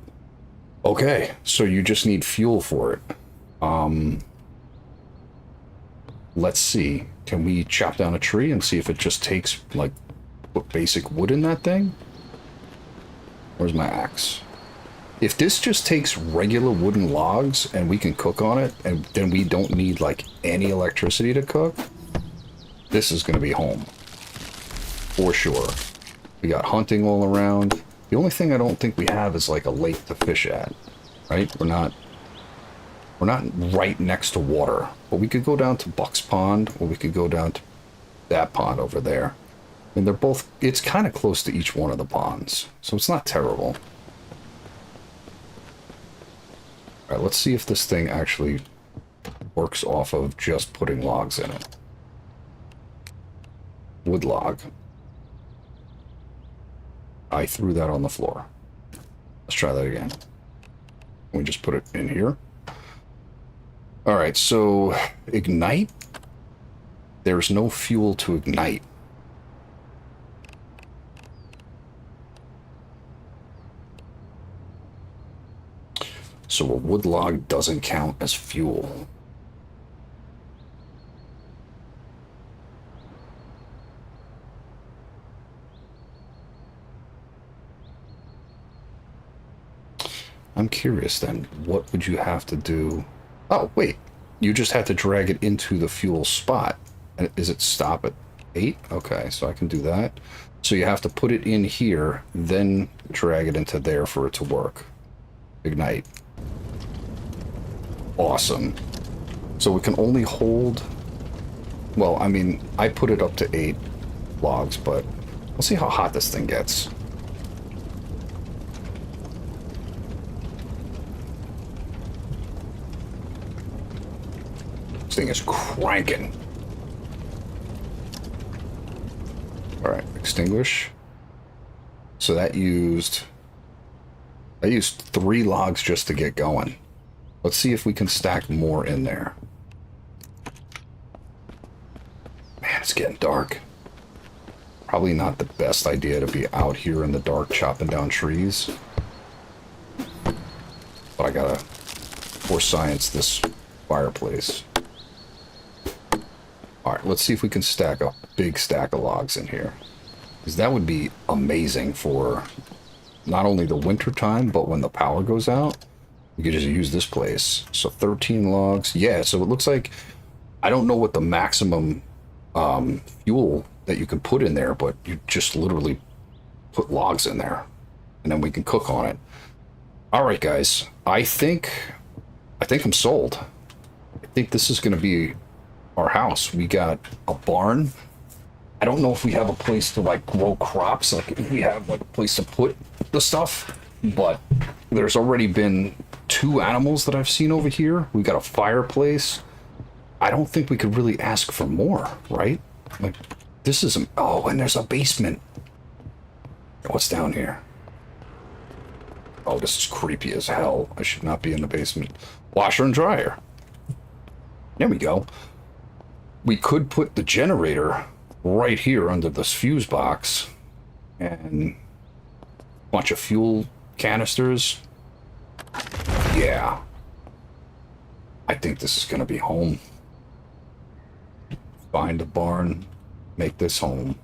Okay, so you just need fuel for it. Let's see. Can we chop down a tree and see if it just takes, like, put basic wood in that thing? Where's my axe? If this just takes regular wooden logs and we can cook on it, and then we don't need, like, any electricity to cook, this is going to be home. For sure. We got hunting all around. The only thing I don't think we have is, like, a lake to fish at. Right? We're not right next to water. But we could go down to Buck's Pond, or we could go down to that pond over there. And they're both, it's kind of close to each one of the ponds, so it's not terrible. Alright, let's see if this thing actually works off of just putting logs in it. Wood log. I threw that on the floor. Let's try that again. We just put it in here. Alright, so ignite. There's no fuel to ignite. So a wood log doesn't count as fuel. I'm curious then, what would you have to do? Oh, wait. You just had to drag it into the fuel spot. And is it stop at 8? Okay, so I can do that. So you have to put it in here, then drag it into there for it to work. Ignite. Awesome. So we can only hold... Well, I mean, I put it up to 8 logs, but we'll see how hot this thing gets. This thing is cranking. Alright, extinguish. So that used 3 logs just to get going. Let's see if we can stack more in there. Man, it's getting dark. Probably not the best idea to be out here in the dark chopping down trees. But I gotta, for science, this fireplace. Alright, let's see if we can stack a big stack of logs in here. Because that would be amazing for not only the winter time, but when the power goes out, we could just use this place. So 13 logs. Yeah, so it looks like, I don't know what the maximum fuel that you can put in there, but you just literally put logs in there. And then we can cook on it. Alright, guys. I think I'm sold. I think this is going to be our house. We got a barn. I don't know if we have a place to like grow crops, like if we have like a place to put the stuff, but there's already been 2 animals that I've seen over here. We got a fireplace. I don't think we could really ask for more, right? Like this is oh, and there's a basement. What's down here? Oh, this is creepy as hell. I should not be in the basement. Washer and dryer. There we go. We could put the generator right here under this fuse box and a bunch of fuel canisters. Yeah. I think this is going to be home. Find a barn, make this home.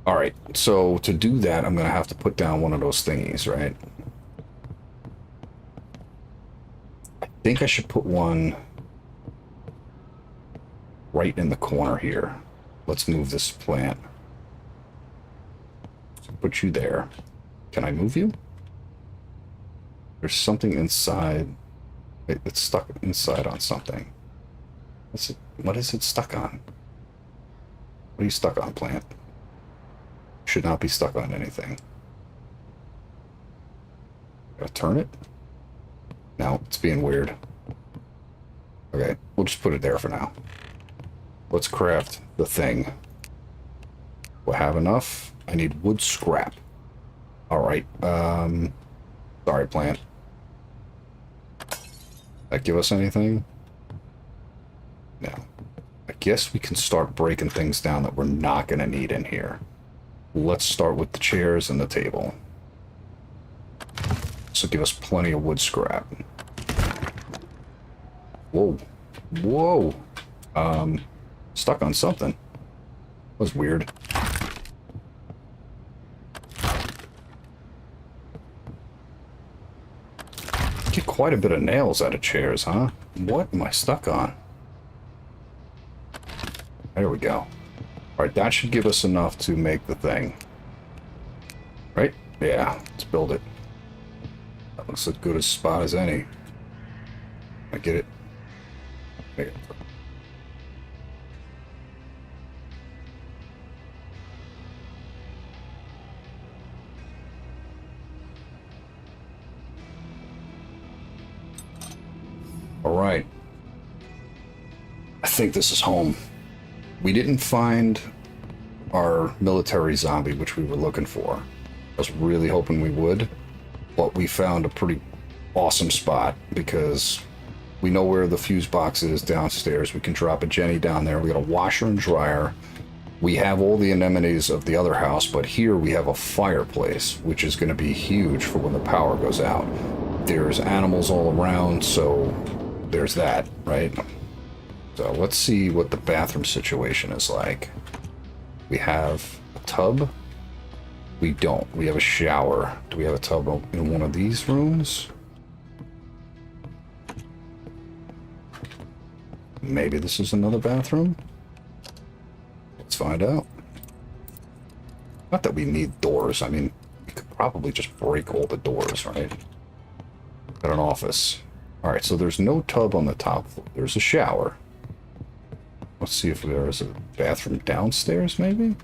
All right, so to do that, I'm going to have to put down one of those thingies, right? I think I should put one right in the corner here. Let's move this plant. Put you there. Can I move you? There's something inside. It's stuck inside on something. What is it stuck on? What are you stuck on, plant? Should not be stuck on anything. Gotta turn it? No, it's being weird. Okay, we'll just put it there for now. Let's craft the thing. We'll have enough. I need wood scrap. Alright, sorry, plant. That give us anything? No. I guess we can start breaking things down that we're not going to need in here. Let's start with the chairs and the table. This will give us plenty of wood scrap. Whoa. Whoa. Stuck on something. That was weird. Get quite a bit of nails out of chairs, huh? What am I stuck on? There we go. Alright, that should give us enough to make the thing. Right? Yeah, let's build it. That looks as good a spot as any. I get it. There. Alright. I think this is home. We didn't find our military zombie, which we were looking for. I was really hoping we would, but we found a pretty awesome spot because we know where the fuse box is downstairs. We can drop a Jenny down there. We got a washer and dryer. We have all the amenities of the other house, but here we have a fireplace, which is going to be huge for when the power goes out. There's animals all around, so there's that, right? So let's see what the bathroom situation is like. We have a tub. We don't. We have a shower. Do we have a tub in one of these rooms? Maybe this is another bathroom? Let's find out. Not that we need doors. I mean, we could probably just break all the doors, right? Got an office. Alright, so there's no tub on the top floor. There's a shower. Let's see if there is a bathroom downstairs, maybe?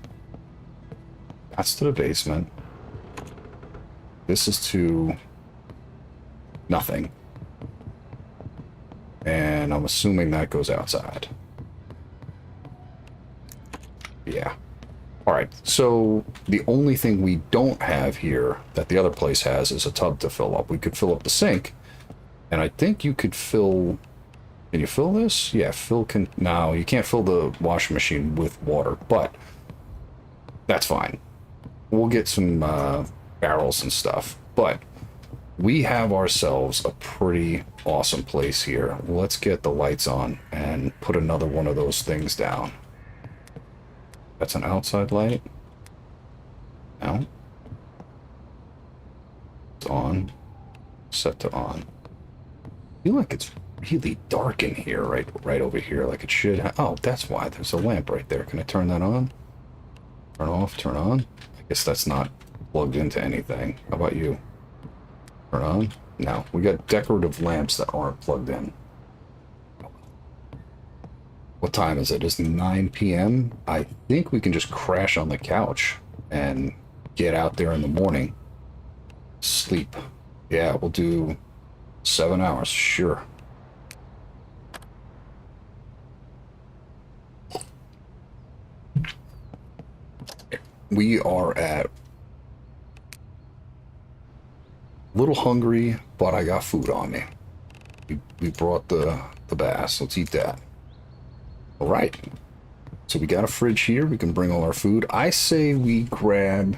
That's to the basement. This is to nothing. And I'm assuming that goes outside. Yeah. Alright, so the only thing we don't have here that the other place has is a tub to fill up. We could fill up the sink, and I think you could fill... Can you fill this? Yeah, no, you can't fill the washing machine with water, but that's fine. We'll get some barrels and stuff, but we have ourselves a pretty awesome place here. Let's get the lights on and put another one of those things down. That's an outside light. No. It's on. Set to on. I feel like it's really dark in here, right over here, like it should have. Oh, that's why there's a lamp right there. Can I turn that on? Turn off, turn on. I guess that's not plugged into anything. How about you? Turn on? No, we got decorative lamps that aren't plugged in. What time is it? It's 9 p.m. I think we can just crash on the couch and get out there in the morning. Sleep. Yeah, we'll do 7 hours, sure. We are at a little hungry, but I got food on me. We brought the bass. Let's eat that. All right. So we got a fridge here. We can bring all our food. I say we grab...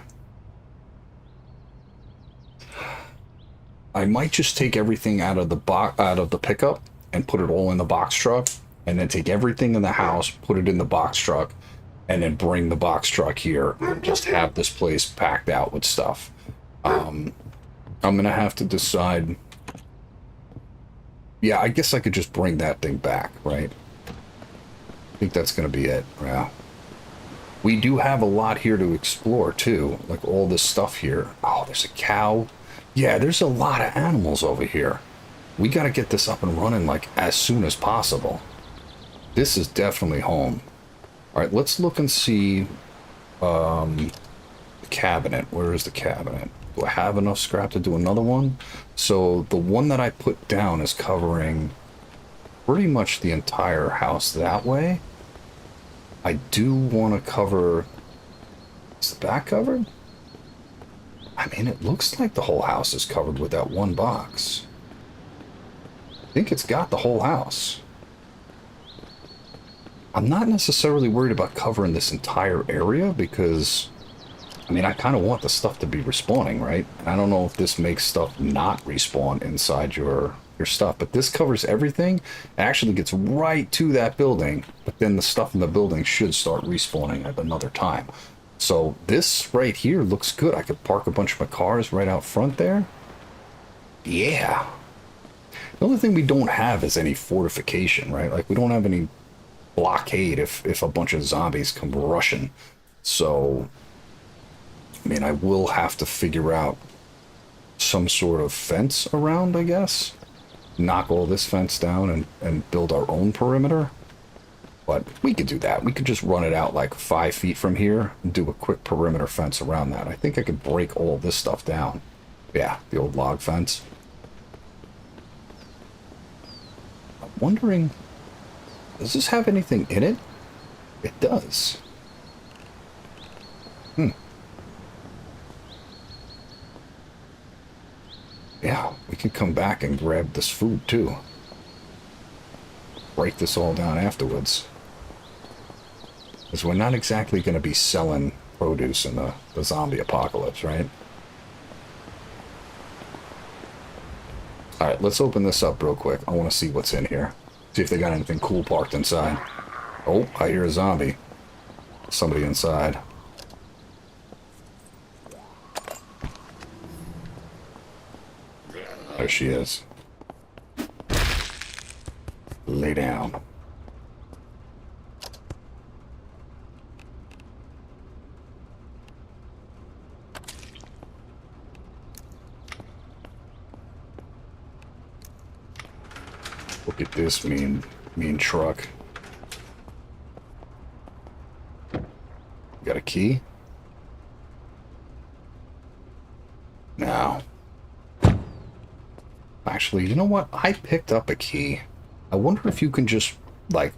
I might just take everything out of the pickup and put it all in the box truck, and then take everything in the house, put it in the box truck, and then bring the box truck here and just have this place packed out with stuff. I'm gonna have to decide. Yeah, I guess I could just bring that thing back, right? I think that's gonna be it. Yeah. We do have a lot here to explore too, like all this stuff here. Oh, there's a cow. Yeah, there's a lot of animals over here. We gotta get this up and running like as soon as possible. This is definitely home. All right, let's look and see the cabinet. Where is the cabinet? Do I have enough scrap to do another one? So the one that I put down is covering pretty much the entire house that way. I do want to cover... Is the back covered? I mean, it looks like the whole house is covered with that one box. I think it's got the whole house. I'm not necessarily worried about covering this entire area because, I mean, I kind of want the stuff to be respawning, right? And I don't know if this makes stuff not respawn inside your stuff, but this covers everything. It actually gets right to that building, but then the stuff in the building should start respawning at another time. So this right here looks good. I could park a bunch of my cars right out front there. Yeah. The only thing we don't have is any fortification, right? Like, we don't have any blockade if a bunch of zombies come rushing. So, I mean, I will have to figure out some sort of fence around, I guess. Knock all this fence down and build our own perimeter. But we could do that. We could just run it out like 5 feet from here and do a quick perimeter fence around that. I think I could break all this stuff down. Yeah, the old log fence. I'm wondering, does this have anything in it? It does. Yeah, we could come back and grab this food too. Break this all down afterwards. Because we're not exactly going to be selling produce in the zombie apocalypse, right? All right, let's open this up real quick. I want to see what's in here. See if they got anything cool parked inside. Oh, I hear a zombie. Somebody inside. There she is. Lay down. Look at this mean truck. Got a key? No. Actually, you know what? I picked up a key. I wonder if you can just, like...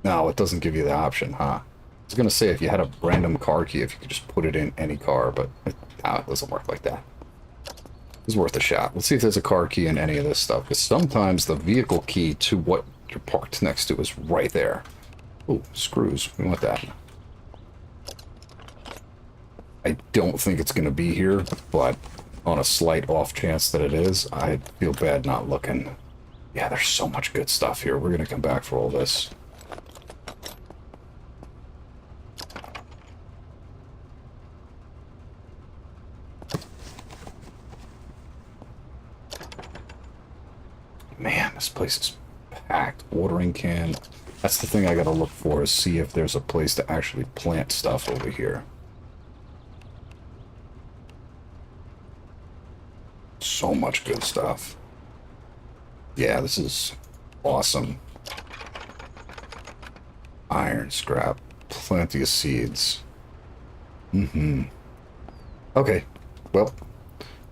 No, it doesn't give you the option, huh? I was gonna say if you had a random car key, if you could just put it in any car, but it doesn't work like that. It's worth a shot. Let's see if there's a car key in any of this stuff, because sometimes the vehicle key to what you're parked next to is right there. Oh, screws. We want that. I don't think it's going to be here, but on a slight off chance that it is, I feel bad not looking. Yeah, there's so much good stuff here. We're going to come back for all this. Man, this place is packed. Watering can. That's the thing I gotta look for, is see if there's a place to actually plant stuff over here. So much good stuff. Yeah, this is awesome. Iron scrap. Plenty of seeds. Okay, well...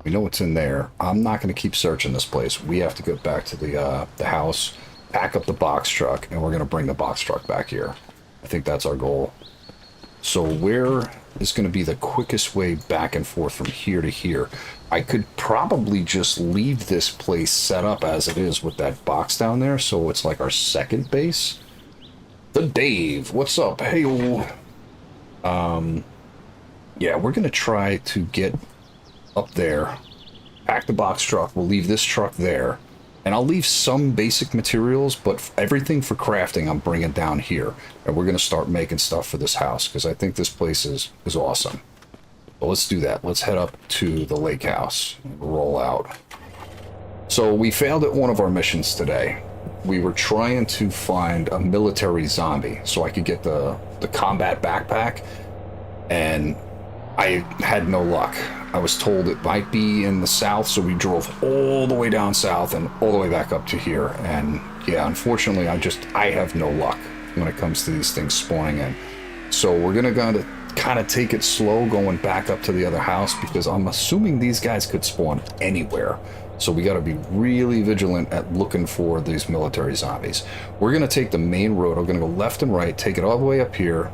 We know what's in there. I'm not going to keep searching this place. We have to get back to the house, pack up the box truck, and we're going to bring the box truck back here. I think that's our goal. So where is going to be the quickest way back and forth from here to here? I could probably just leave this place set up as it is with that box down there, so it's like our second base. The Dave, what's up? Hey, yeah, we're going to try to get up there, pack the box truck. We'll leave this truck there, and I'll leave some basic materials, but everything for crafting I'm bringing down here, and we're going to start making stuff for this house, because I think this place is awesome. Well, let's do that. Let's head up to the lake house and roll out. So we failed at one of our missions today. We were trying to find a military zombie so I could get the combat backpack, and I had no luck. I was told it might be in the south, so we drove all the way down south and all the way back up to here. And yeah, unfortunately, I have no luck when it comes to these things spawning in. So we're gonna kind of take it slow going back up to the other house, because I'm assuming these guys could spawn anywhere. So we got to be really vigilant at looking for these military zombies. We're gonna take the main road. We're gonna go left and right, take it all the way up here,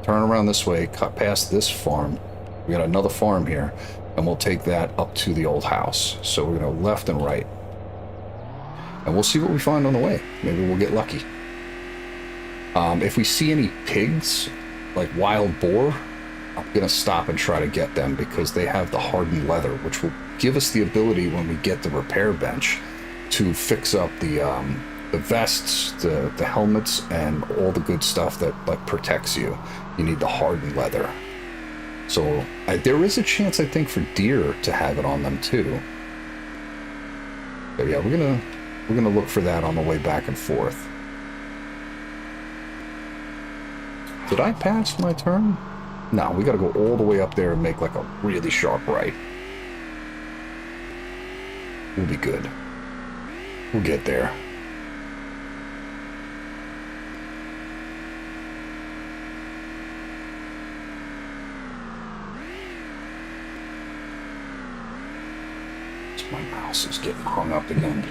turn around this way, cut past this farm. We got another farm here, and we'll take that up to the old house. So we're going to left and right. And we'll see what we find on the way. Maybe we'll get lucky. If we see any pigs, like wild boar, I'm going to stop and try to get them, because they have the hardened leather, which will give us the ability when we get the repair bench to fix up the vests, the helmets, and all the good stuff that protects you. You need the hardened leather. So there is a chance, I think, for deer to have it on them too. But yeah, we're gonna look for that on the way back and forth. Did I pass my turn? No, we gotta go all the way up there and make like a really sharp right. We'll be good. We'll get there. My mouse is getting hung up again.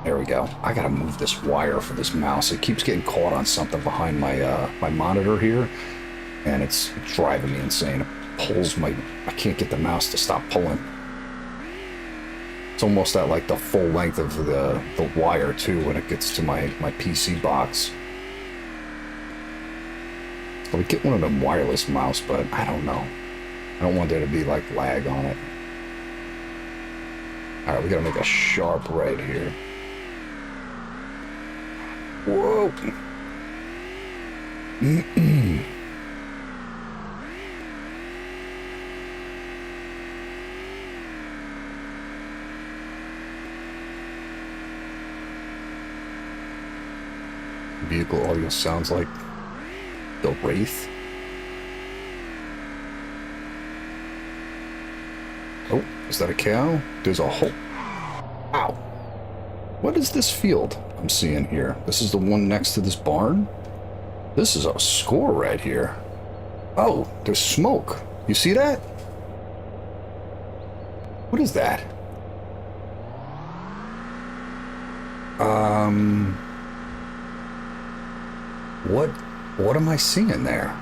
There we go. I gotta move this wire for this mouse. It keeps getting caught on something behind my my monitor here, and it's driving me insane. It pulls I can't get the mouse to stop pulling. It's almost at like the full length of the wire too when it gets to my PC box. I would get one of them wireless mouse, but I don't know. I don't want there to be like lag on it. Alright, we gotta make a sharp right here. Whoa! Vehicle audio sounds like the Wraith. Oh, is that a cow? There's a hole. Ow. What is this field I'm seeing here? This is the one next to this barn? This is a score right here. Oh, there's smoke. You see that? What is that? What am I seeing there?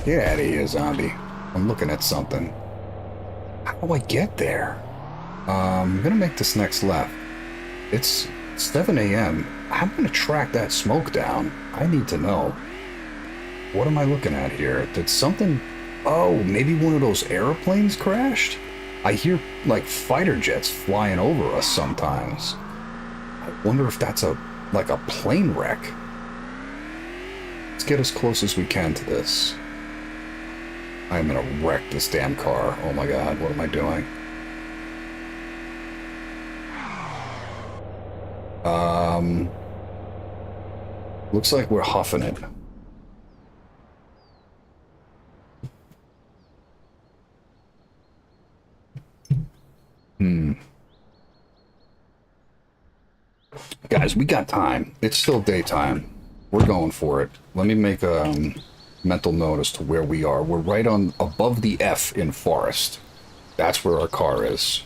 Get out of here, zombie. I'm looking at something. How do I get there? I'm gonna make this next left. It's 7 a.m. I'm gonna track that smoke down. I need to know. What am I looking at here? Did something... Oh, maybe one of those airplanes crashed? I hear, like, fighter jets flying over us sometimes. I wonder if that's like a plane wreck. Let's get as close as we can to this. I'm gonna wreck this damn car. Oh my god, what am I doing? Looks like we're huffing it. Guys, we got time. It's still daytime. We're going for it. Let me make a mental note as to where we are. We're right on above the F in Forest. That's where our car is.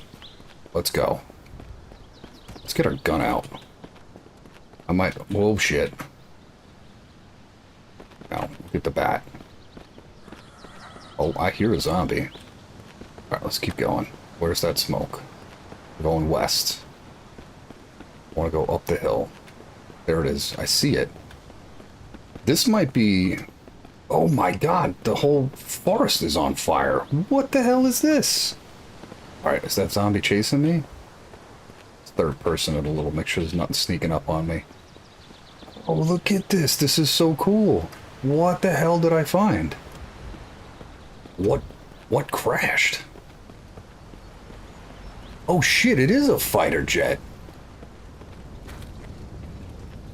Let's go. Let's get our gun out. I might... Whoa, shit. Now, get the bat. Oh, I hear a zombie. Alright, let's keep going. Where's that smoke? We're going west. I want to go up the hill. There it is. I see it. This might be... Oh my god, the whole forest is on fire. What the hell is this? Alright, is that zombie chasing me? It's third person at a little. Make sure there's nothing sneaking up on me. Oh, look at this. This is so cool. What the hell did I find? What crashed? Oh shit, it is a fighter jet.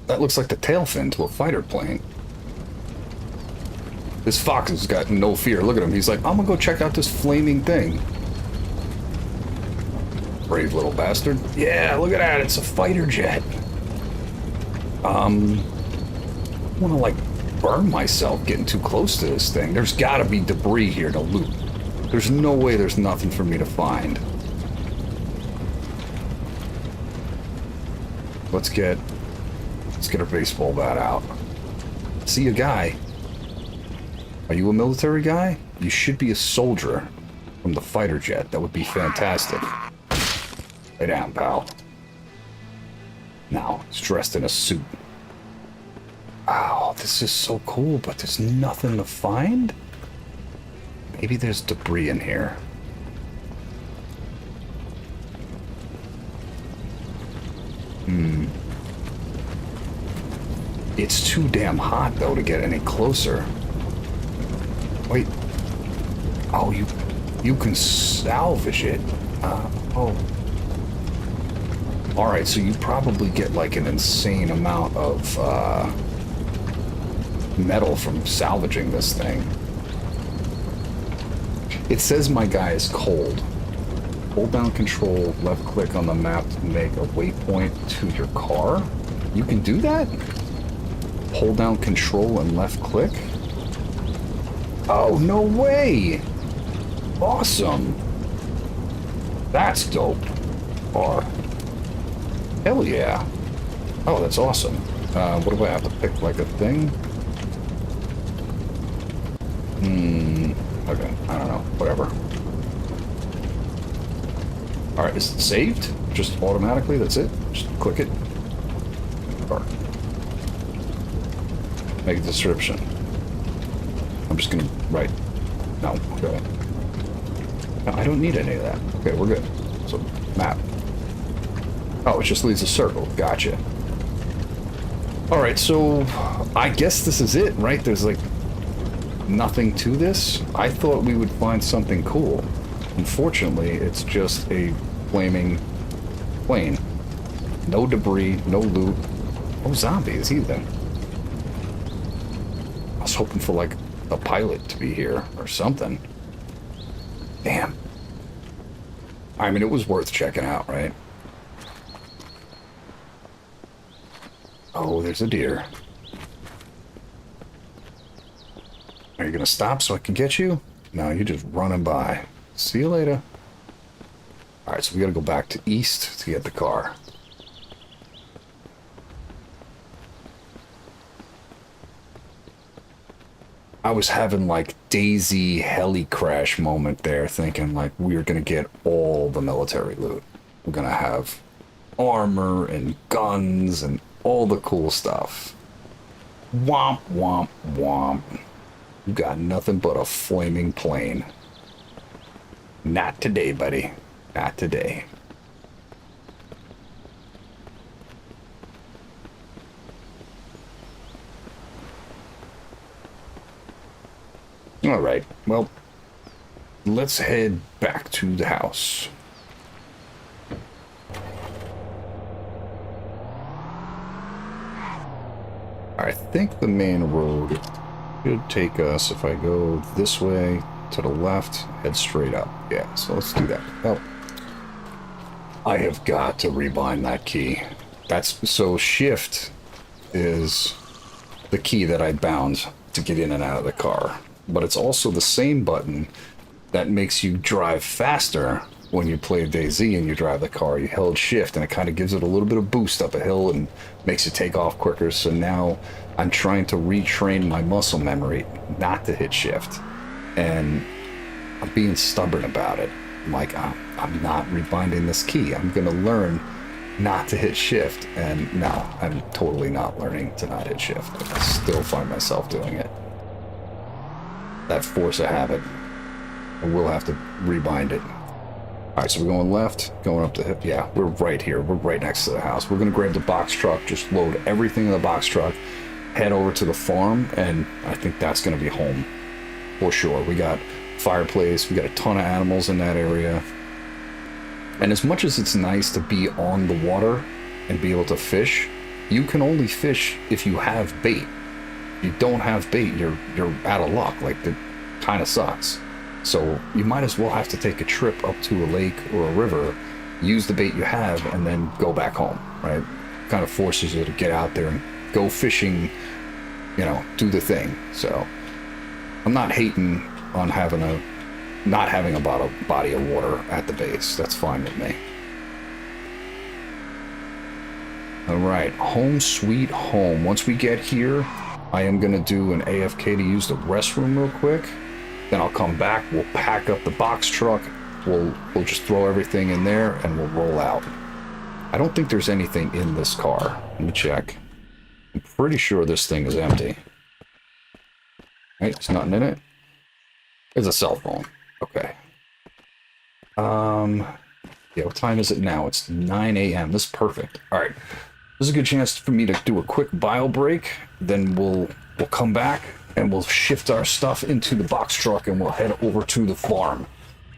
That looks like the tail fin to a fighter plane. This fox has got no fear. Look at him. He's like, I'm gonna go check out this flaming thing. Brave little bastard. Yeah, look at that. It's a fighter jet. I want to, like, burn myself getting too close to this thing. There's got to be debris here to loot. There's no way there's nothing for me to find. Let's get our baseball bat out. See a guy. Are you a military guy? You should be a soldier from the fighter jet. That would be fantastic. Lay down, pal. Now, he's dressed in a suit. Oh, this is so cool, but there's nothing to find? Maybe there's debris in here. It's too damn hot, though, to get any closer. Wait. Oh, you can salvage it. Oh. Alright, so you probably get, like, an insane amount of, metal from salvaging this thing. It says my guy is cold. Hold down control, left click on the map to make a waypoint to your car. You can do that? Hold down control and left click? Oh, no way! Awesome! That's dope. Or... Hell yeah. Oh, that's awesome. What do I have to pick, like a thing? Okay, I don't know. Whatever. Alright, is it saved? Just automatically? That's it? Just click it? Or make a description. I'm just gonna write No, okay. No, I don't need any of that. Okay, we're good. So, map. Oh, it just leaves a circle. Gotcha. Alright, so I guess this is it, right? There's like nothing to this. I thought we would find something cool. Unfortunately, it's just a flaming plane. No debris, no loot. No zombies either. I was hoping for like a pilot to be here or something. Damn. I mean, it was worth checking out, right? Oh, there's a deer. Are you gonna stop so I can get you? No, you're just running by. See you later. Alright, so we gotta go back to east to get the car. I was having like Daisy heli crash moment there, thinking like we were gonna get all the military loot. We're gonna have armor and guns and all the cool stuff. Womp, womp, womp. You got nothing but a flaming plane. Not today, buddy. Not today. All right. Well, let's head back to the house. I think the main road should take us, if I go this way to the left, head straight up. Yeah, so let's do that. Oh, I have got to rebind that key. That's so shift is the key that I bound to get in and out of the car. But it's also the same button that makes you drive faster when you play DayZ and you drive the car. You held shift and it kind of gives it a little bit of boost up a hill and makes you take off quicker. So now I'm trying to retrain my muscle memory not to hit shift. And I'm being stubborn about it. I'm like, I'm not rebinding this key. I'm going to learn not to hit shift. And no, I'm totally not learning to not hit shift. I still find myself doing it. That force of habit. I will have to rebind it. All right, so we're going left, going up the hip. Yeah, we're right here. We're right next to the house. We're going to grab the box truck, just load everything in the box truck, head over to the farm, and I think that's going to be home for sure. We got fireplace. We got a ton of animals in that area. And as much as it's nice to be on the water and be able to fish, you can only fish if you have bait. If you don't have bait, you're out of luck. Like, it kind of sucks. So you might as well have to take a trip up to a lake or a river, use the bait you have, and then go back home, right? Kind of forces you to get out there and go fishing, you know, do the thing. So I'm not hating on not having a body of water at the base. That's fine with me. All right, home sweet home. Once we get here, I am going to do an AFK to use the restroom real quick. Then I'll come back, we'll pack up the box truck, we'll just throw everything in there, and we'll roll out. I don't think there's anything in this car. Let me check. I'm pretty sure this thing is empty. Right, there's nothing in it. There's a cell phone. Okay. Yeah, what time is it now? It's 9 a.m. This is perfect. All right. This is a good chance for me to do a quick bio break. Then we'll come back and we'll shift our stuff into the box truck and we'll head over to the farm.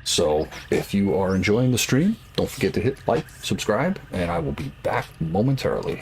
So if you are enjoying the stream, don't forget to hit like, subscribe, and I will be back momentarily.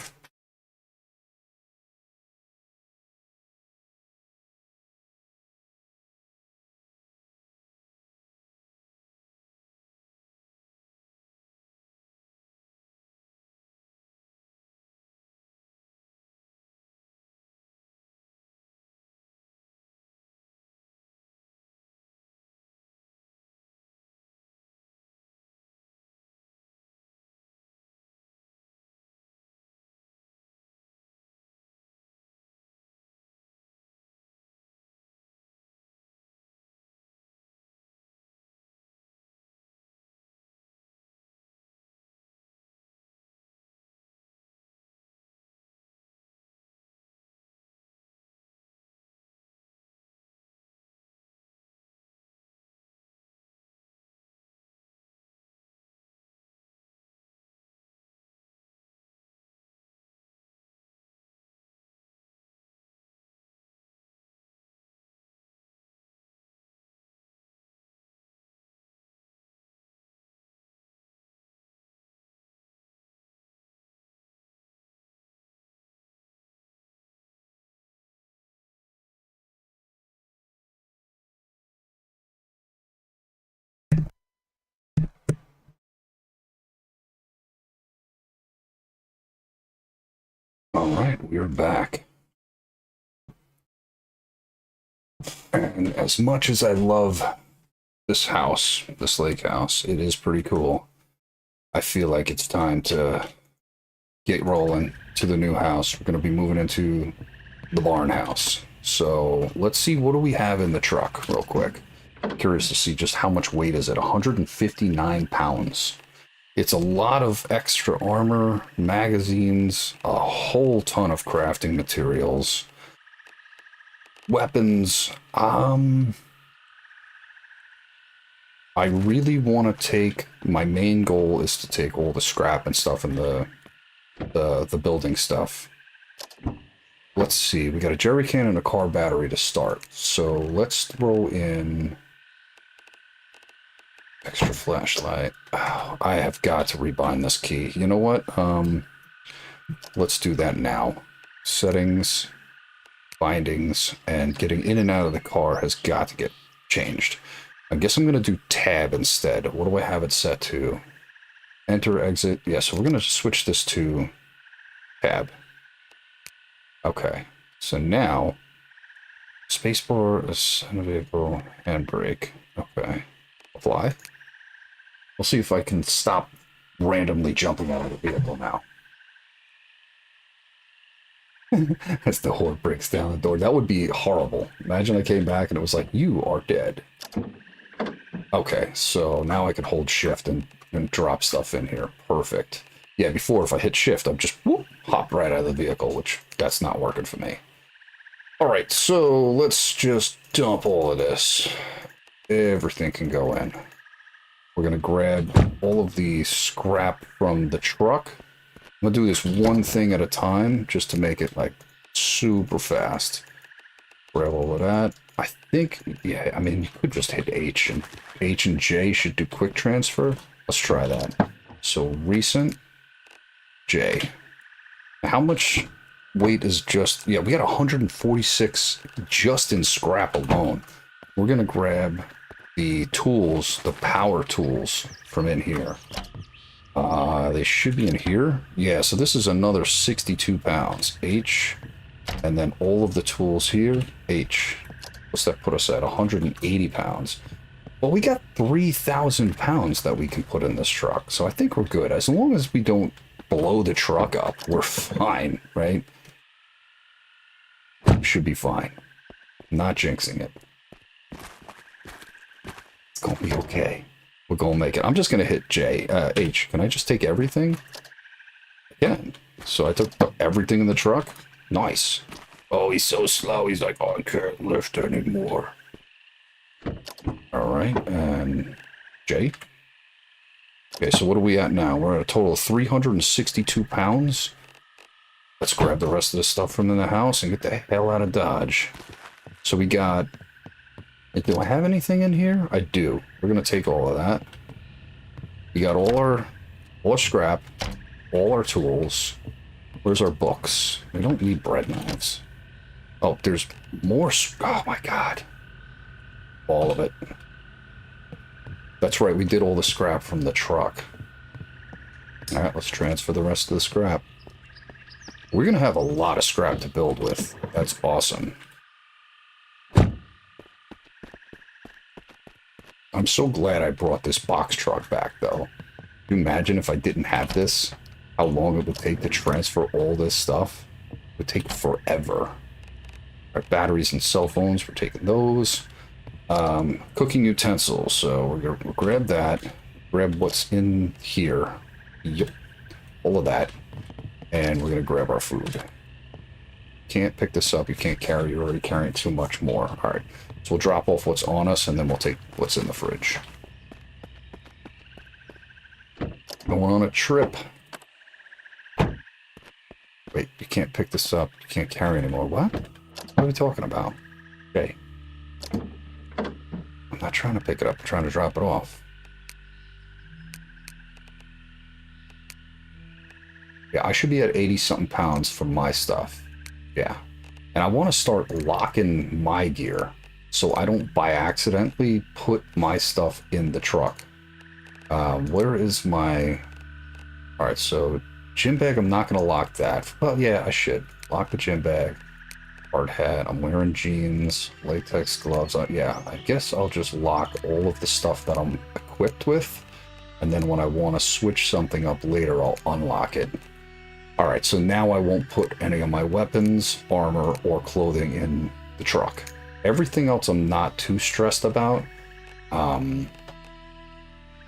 All right, we're back. And as much as I love this house, this lake house, it is pretty cool. I feel like it's time to get rolling to the new house. We're going to be moving into the barn house. So let's see, what do we have in the truck real quick? Curious to see just how much weight is it. 159 pounds. It's a lot of extra armor, magazines, a whole ton of crafting materials, weapons. I really want to take, my main goal is to take all the scrap and stuff and the building stuff. Let's see, we got a jerry can and a car battery to start. So let's throw in extra flashlight. Oh, I have got to rebind this key. You know what? Let's do that now. Settings, bindings, and getting in and out of the car has got to get changed. I guess I'm going to do tab instead. What do I have it set to? Enter, exit. Yeah, so we're going to switch this to tab. Okay, so now spacebar, ascend vehicle, handbrake. Okay, apply. We'll see if I can stop randomly jumping out of the vehicle now. As the horde breaks down the door. That would be horrible. Imagine I came back and it was like, you are dead. Okay, so now I can hold shift and drop stuff in here. Perfect. Yeah, before if I hit shift, I'd just whoop, hop right out of the vehicle, which that's not working for me. All right, so let's just dump all of this. Everything can go in. We're going to grab all of the scrap from the truck. I'm going to do this one thing at a time just to make it like super fast. Grab all of that. I think, yeah, I mean, you could just hit H and J should do quick transfer. Let's try that. So recent, J. How much weight is just, yeah, we got 146 just in scrap alone. We're going to grab the tools, the power tools from in here. They should be in here. Yeah, so this is another 62 pounds. H, and then all of the tools here, H. What's that put us at? 180 pounds. Well, we got 3,000 pounds that we can put in this truck, so I think we're good. As long as we don't blow the truck up, we're fine, right? Should be fine. Not jinxing it. It's gonna be okay. We're gonna make it. I'm just gonna hit H. Can I just take everything? Yeah. So I took everything in the truck. Nice. Oh, he's so slow. He's like, oh, I can't lift anymore. All right, and J. Okay, so what are we at now? We're at a total of 362 pounds. Let's grab the rest of the stuff from in the house and get the hell out of Dodge. So we got... Do I have anything in here? I do. We're going to take all of that. We got all our scrap, all our tools. Where's our books? We don't need bread knives. Oh, there's more. Oh, my God. All of it. That's right. We did all the scrap from the truck. All right, let's transfer the rest of the scrap. We're going to have a lot of scrap to build with. That's awesome. I'm so glad I brought this box truck back, though. Can you imagine if I didn't have this? How long it would take to transfer all this stuff? It would take forever. Our batteries and cell phones, we're taking those. Cooking utensils, so we're going to grab that. Grab what's in here. Yep. All of that. And we're going to grab our food. Can't pick this up. You can't carry. You're already carrying too much more. All right. So we'll drop off what's on us, and then we'll take what's in the fridge. Going on a trip. Wait, you can't pick this up. You can't carry anymore. What? What are we talking about? Okay. I'm not trying to pick it up. I'm trying to drop it off. Yeah, I should be at 80-something pounds for my stuff. Yeah. And I want to start locking my gear so I don't by accidentally put my stuff in the truck. Where is my... Alright, so Gym bag, I'm not going to lock that. Well, yeah, I should. Lock the gym bag. Hard hat. I'm wearing jeans. Latex gloves. Yeah, I guess I'll just lock all of the stuff that I'm equipped with. And then when I want to switch something up later, I'll unlock it. Alright, so now I won't put any of my weapons, armor, or clothing in the truck. Everything else I'm not too stressed about.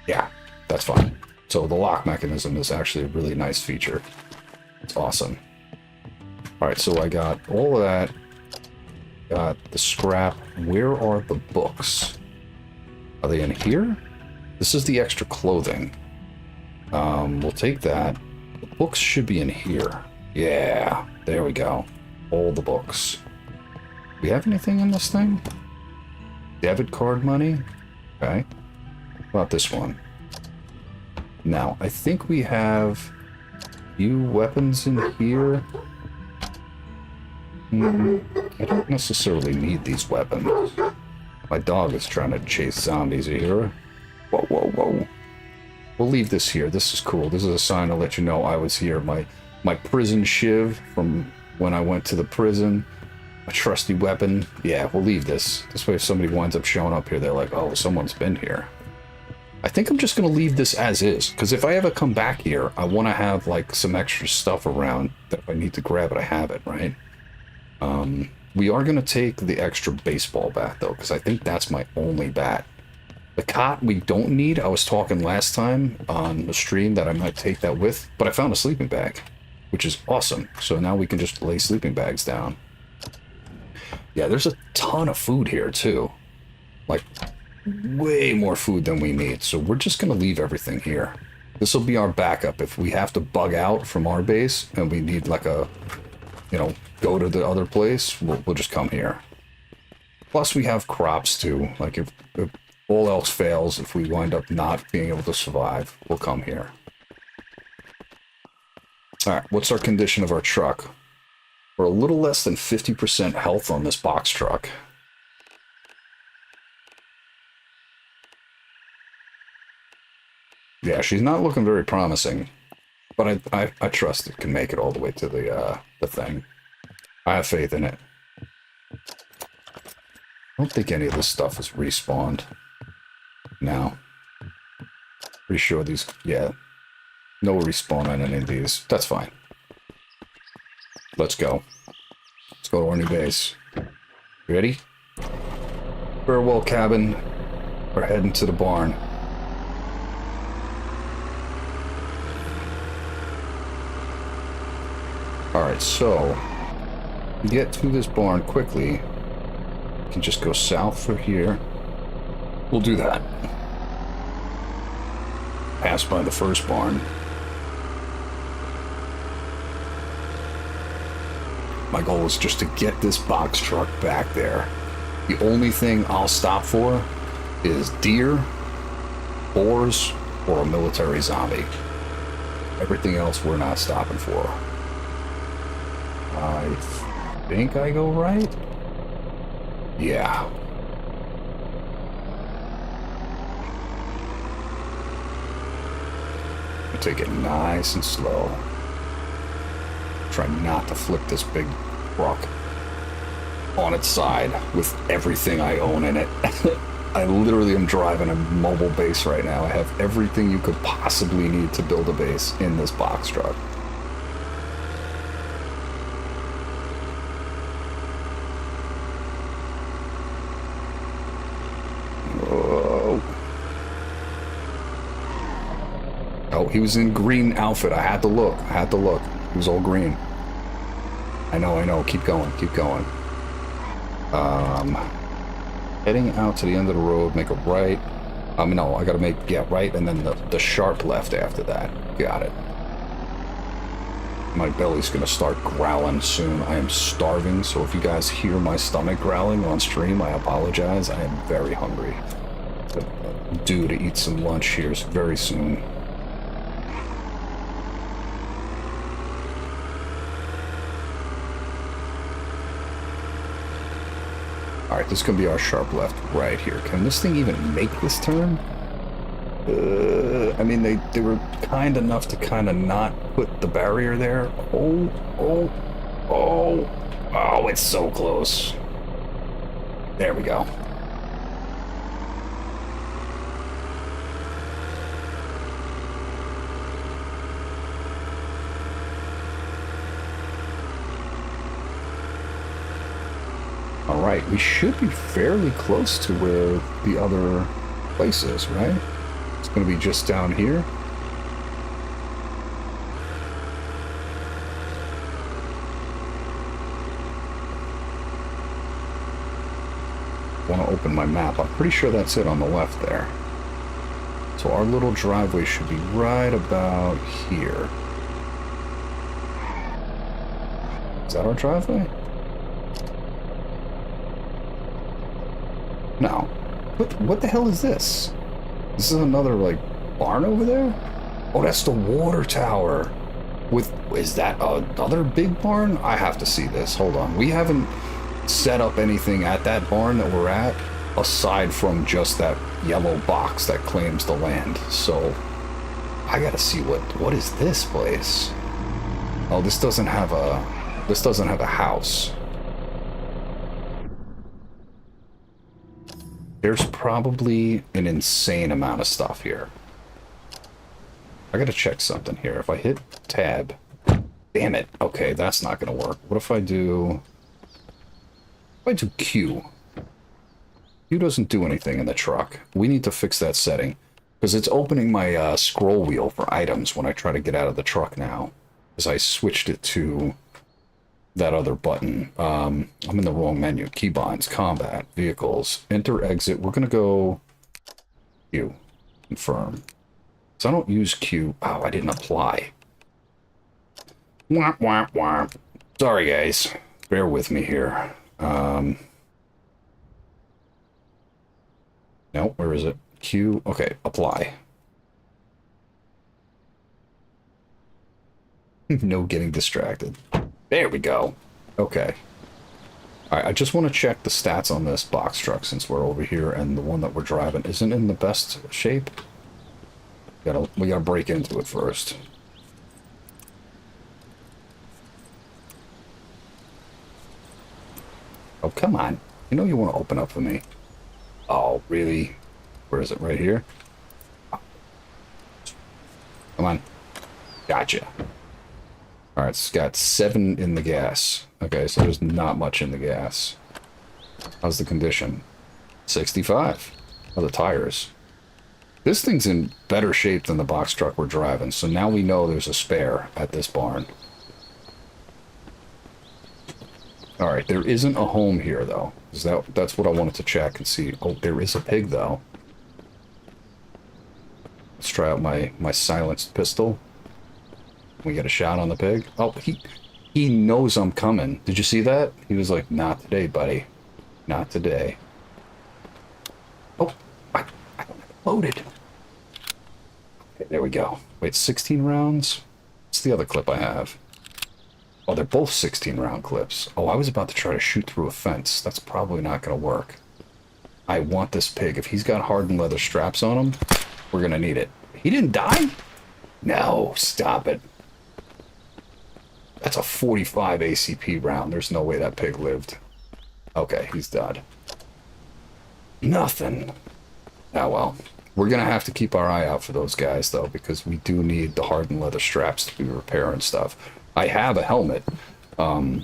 Yeah, that's fine. So the lock mechanism is actually a really nice feature. It's awesome. Alright, so I got all of that. Got the scrap. Where are the books? Are they in here? This is the extra clothing. We'll take that. The books should be in here. Yeah, there we go. All the books. We have anything in this thing? Debit card money? Okay. What about this one? Now, I think we have a few weapons in here. I don't necessarily need these weapons. My dog is trying to chase zombies here. Whoa, whoa, whoa. We'll leave this here. This is cool. This is a sign to let you know I was here. My prison shiv from when I went to the prison. A trusty weapon. Yeah, we'll leave this. This way if somebody winds up showing up here, they're like, oh, someone's been here. I think I'm just going to leave this as is. Because if I ever come back here, I want to have like some extra stuff around that if I need to grab it, I have it, right? We are going to take the extra baseball bat, though, because I think that's my only bat. The cot we don't need. I was talking last time on the stream that I might take that with, but I found a sleeping bag, which is awesome. So now we can just lay sleeping bags down. Yeah, there's a ton of food here, too. Like, way more food than we need. So we're just going to leave everything here. This will be our backup. If we have to bug out from our base and we need, like, a, you know, go to the other place, we'll just come here. Plus, we have crops, too. Like, if all else fails, if we wind up not being able to survive, we'll come here. Alright, what's our condition of our truck? We're a little less than 50% health on this box truck. Yeah, she's not looking very promising. But I trust it can make it all the way to the thing. I have faith in it. I don't think any of this stuff is respawned. No. Pretty sure these... Yeah. No respawn on any of these. That's fine. Let's go. Let's go to our new base. Ready? Farewell, cabin. We're heading to the barn. Alright, so... to get to this barn quickly, we can just go south for here. We'll do that. Pass by the first barn. My goal is just to get this box truck back there. The only thing I'll stop for is deer, boars, or a military zombie. Everything else we're not stopping for. I think I go right? Yeah. Take it nice and slow. Try not to flip this big truck on its side with everything I own in it. I literally am driving a mobile base right now. I have everything you could possibly need to build a base in this box truck. Oh, he was in green outfit. I had to look. I had to look. He was all green. I know. Keep going. Keep going. Heading out to the end of the road, make a right. No, I gotta make, yeah, right, and then the sharp left after that. Got it. My belly's gonna start growling soon. I am starving, so if you guys hear my stomach growling on stream, I apologize. I am very hungry. Due to eat some lunch here very soon. Alright, this is going to be our sharp left right here. Can this thing even make this turn? I mean, they were kind enough to kind of not put the barrier there. Oh, oh, oh, oh, it's so close. There we go. All right, we should be fairly close to where the other place is, right? It's going to be just down here. I want to open my map. I'm pretty sure that's it on the left there. So our little driveway should be right about here. Is that our driveway? No. What the hell is this? This is another, like, barn over there? Oh, that's the water tower. Is that another big barn? I have to see this. Hold on. We haven't set up anything at that barn that we're at, aside from just that yellow box that claims the land. So, I gotta see what is this place? Oh, this doesn't have a house. There's probably an insane amount of stuff here. I gotta check something here. If I hit tab... Damn it. Okay, that's not gonna work. What if I do... If I do Q? Q doesn't do anything in the truck. We need to fix that setting. Because it's opening my scroll wheel for items when I try to get out of the truck now. Because I switched it to... that other button. I'm in the wrong menu. Keybinds, combat, vehicles, enter, exit. We're gonna go Q. Confirm. So I don't use Q. Oh, I didn't apply. Womp, womp, womp. Sorry, guys. Bear with me here. No, where is it? Q. Okay, apply. No getting distracted. There we go. Okay. Alright, I just want to check the stats on this box truck since we're over here and the one that we're driving isn't in the best shape. We gotta break into it first. Oh, come on. You know you want to open up for me. Oh, really? Where is it? Right here? Come on. Gotcha. Alright, it's got 7 in the gas. Okay, so there's not much in the gas. How's the condition? 65. Oh, the tires. This thing's in better shape than the box truck we're driving, so now we know there's a spare at this barn. Alright, there isn't a home here, though. That's what I wanted to check and see. Oh, there is a pig, though. Let's try out my silenced pistol. We get a shot on the pig. Oh, he knows I'm coming. Did you see that? He was like, not today, buddy. Not today. Oh, I don't have it loaded. Okay, there we go. Wait, 16 rounds? What's the other clip I have? Oh, they're both 16-round clips. Oh, I was about to try to shoot through a fence. That's probably not going to work. I want this pig. If he's got hardened leather straps on him, we're going to need it. He didn't die? No, stop it. That's a 45 ACP round. There's no way that pig lived. Okay, he's dead. Nothing. Oh, well. We're going to have to keep our eye out for those guys, though, because we do need the hardened leather straps to be repairing stuff. I have a helmet, a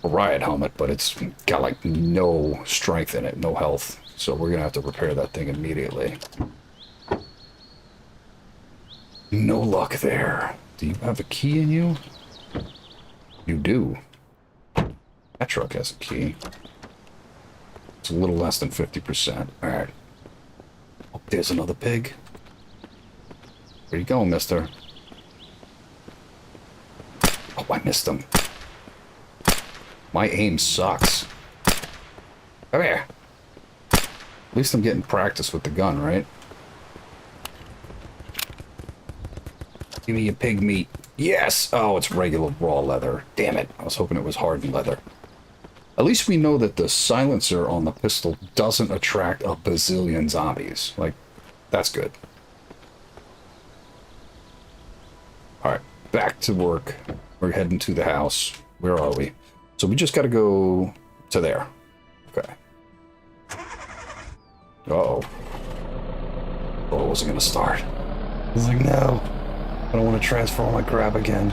riot helmet, but it's got, like, no strength in it, no health. So we're going to have to repair that thing immediately. No luck there. Do you have a key in you? You do. That truck has a key. It's a little less than 50%. Alright. Oh, there's another pig. Where you going, mister? Oh, I missed him. My aim sucks. Come here. At least I'm getting practice with the gun, right? Give me your pig meat. Yes! Oh, it's regular raw leather. Damn it. I was hoping it was hardened leather. At least we know that the silencer on the pistol doesn't attract a bazillion zombies. Like, that's good. back to work. We're heading to the house. Where are we? So we just got to go to there. Okay. Uh-oh. Oh, it wasn't going to start. I was like, no. I don't want to transfer all my crap again.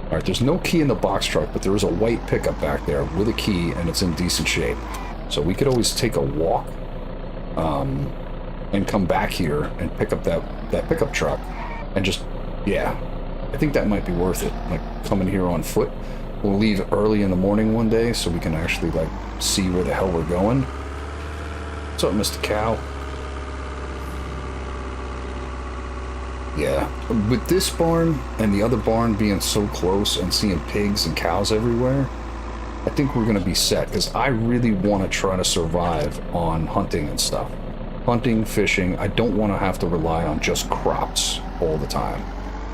Alright, there's no key in the box truck, but there is a white pickup back there with a key, and it's in decent shape. So we could always take a walk and come back here and pick up that pickup truck and just, yeah, I think that might be worth it. Like, coming here on foot. We'll leave early in the morning one day so we can actually, like, see where the hell we're going. What's up, Mr. Cow? Yeah, with this barn and the other barn being so close and seeing pigs and cows everywhere, I think we're going to be set, because I really want to try to survive on hunting and stuff. Hunting, fishing, I don't want to have to rely on just crops all the time.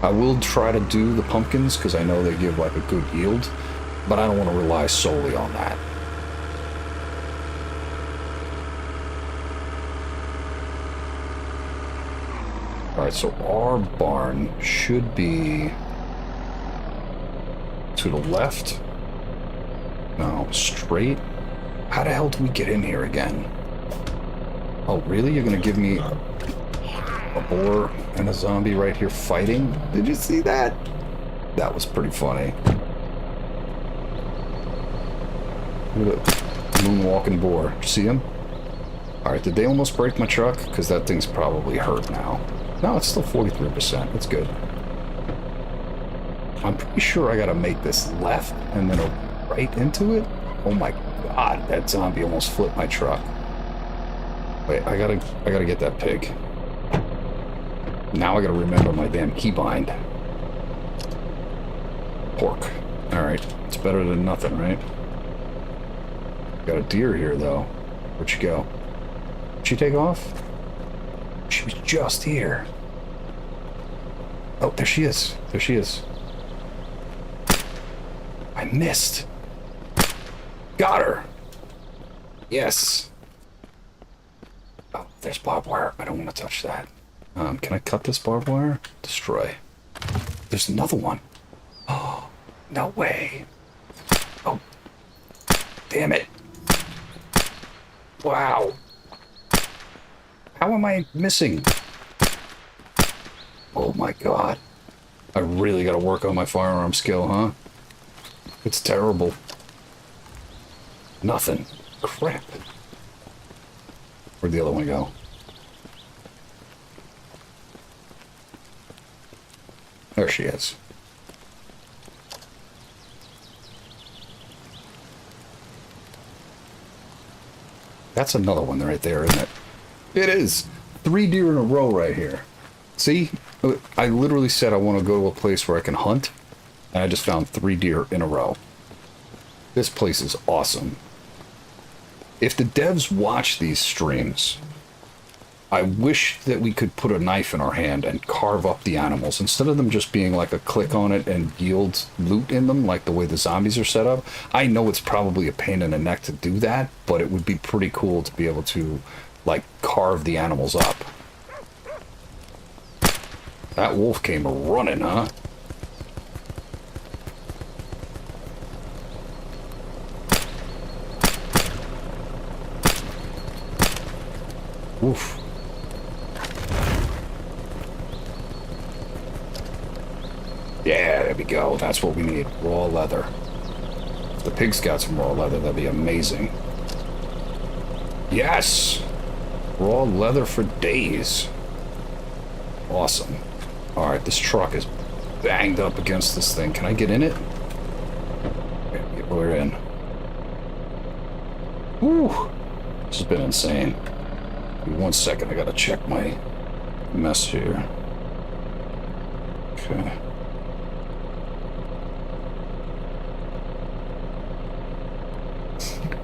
I will try to do the pumpkins, because I know they give like a good yield, but I don't want to rely solely on that. Alright, so our barn should be to the left. No, straight. How the hell do we get in here again? Oh, really? You're gonna give me a boar and a zombie right here fighting? Did you see that? That was pretty funny. Look at that moonwalking boar. See him? Alright, did they almost break my truck? Because that thing's probably hurt now. No, it's still 43%. That's good. I'm pretty sure I gotta make this left and then a right into it. Oh my god, that zombie almost flipped my truck. Wait, I gotta get that pig. Now I gotta remember my damn keybind. Pork. Alright, it's better than nothing, right? Got a deer here, though. Where'd she go? Did she take off? She was just here. Oh, there she is. There she is. I missed. Got her. Yes. Oh, there's barbed wire. I don't want to touch that. Can I cut this barbed wire? Destroy. There's another one. Oh, no way. Oh, damn it. Wow. How am I missing? Oh my god. I really gotta work on my firearm skill, huh? It's terrible. Nothing. Crap. Where'd the other one go? There she is. That's another one right there, isn't it? It is. 3 deer in a row right here. See? I literally said I want to go to a place where I can hunt, and I just found 3 deer in a row. This place is awesome. If the devs watch these streams, I wish that we could put a knife in our hand and carve up the animals, instead of them just being like a click on it and yield loot in them, like the way the zombies are set up. I know it's probably a pain in the neck to do that, but it would be pretty cool to be able to, like, carve the animals up. That wolf came running, huh? Oof. Yeah, there we go. That's what we need. Raw leather. If the pig's got some raw leather, that'd be amazing. Yes! Raw leather for days. Awesome. Alright, this truck is banged up against this thing. Can I get in it? Okay, we're in. Whew! This has been insane. Give me 1 second, I gotta check my mess here. Okay.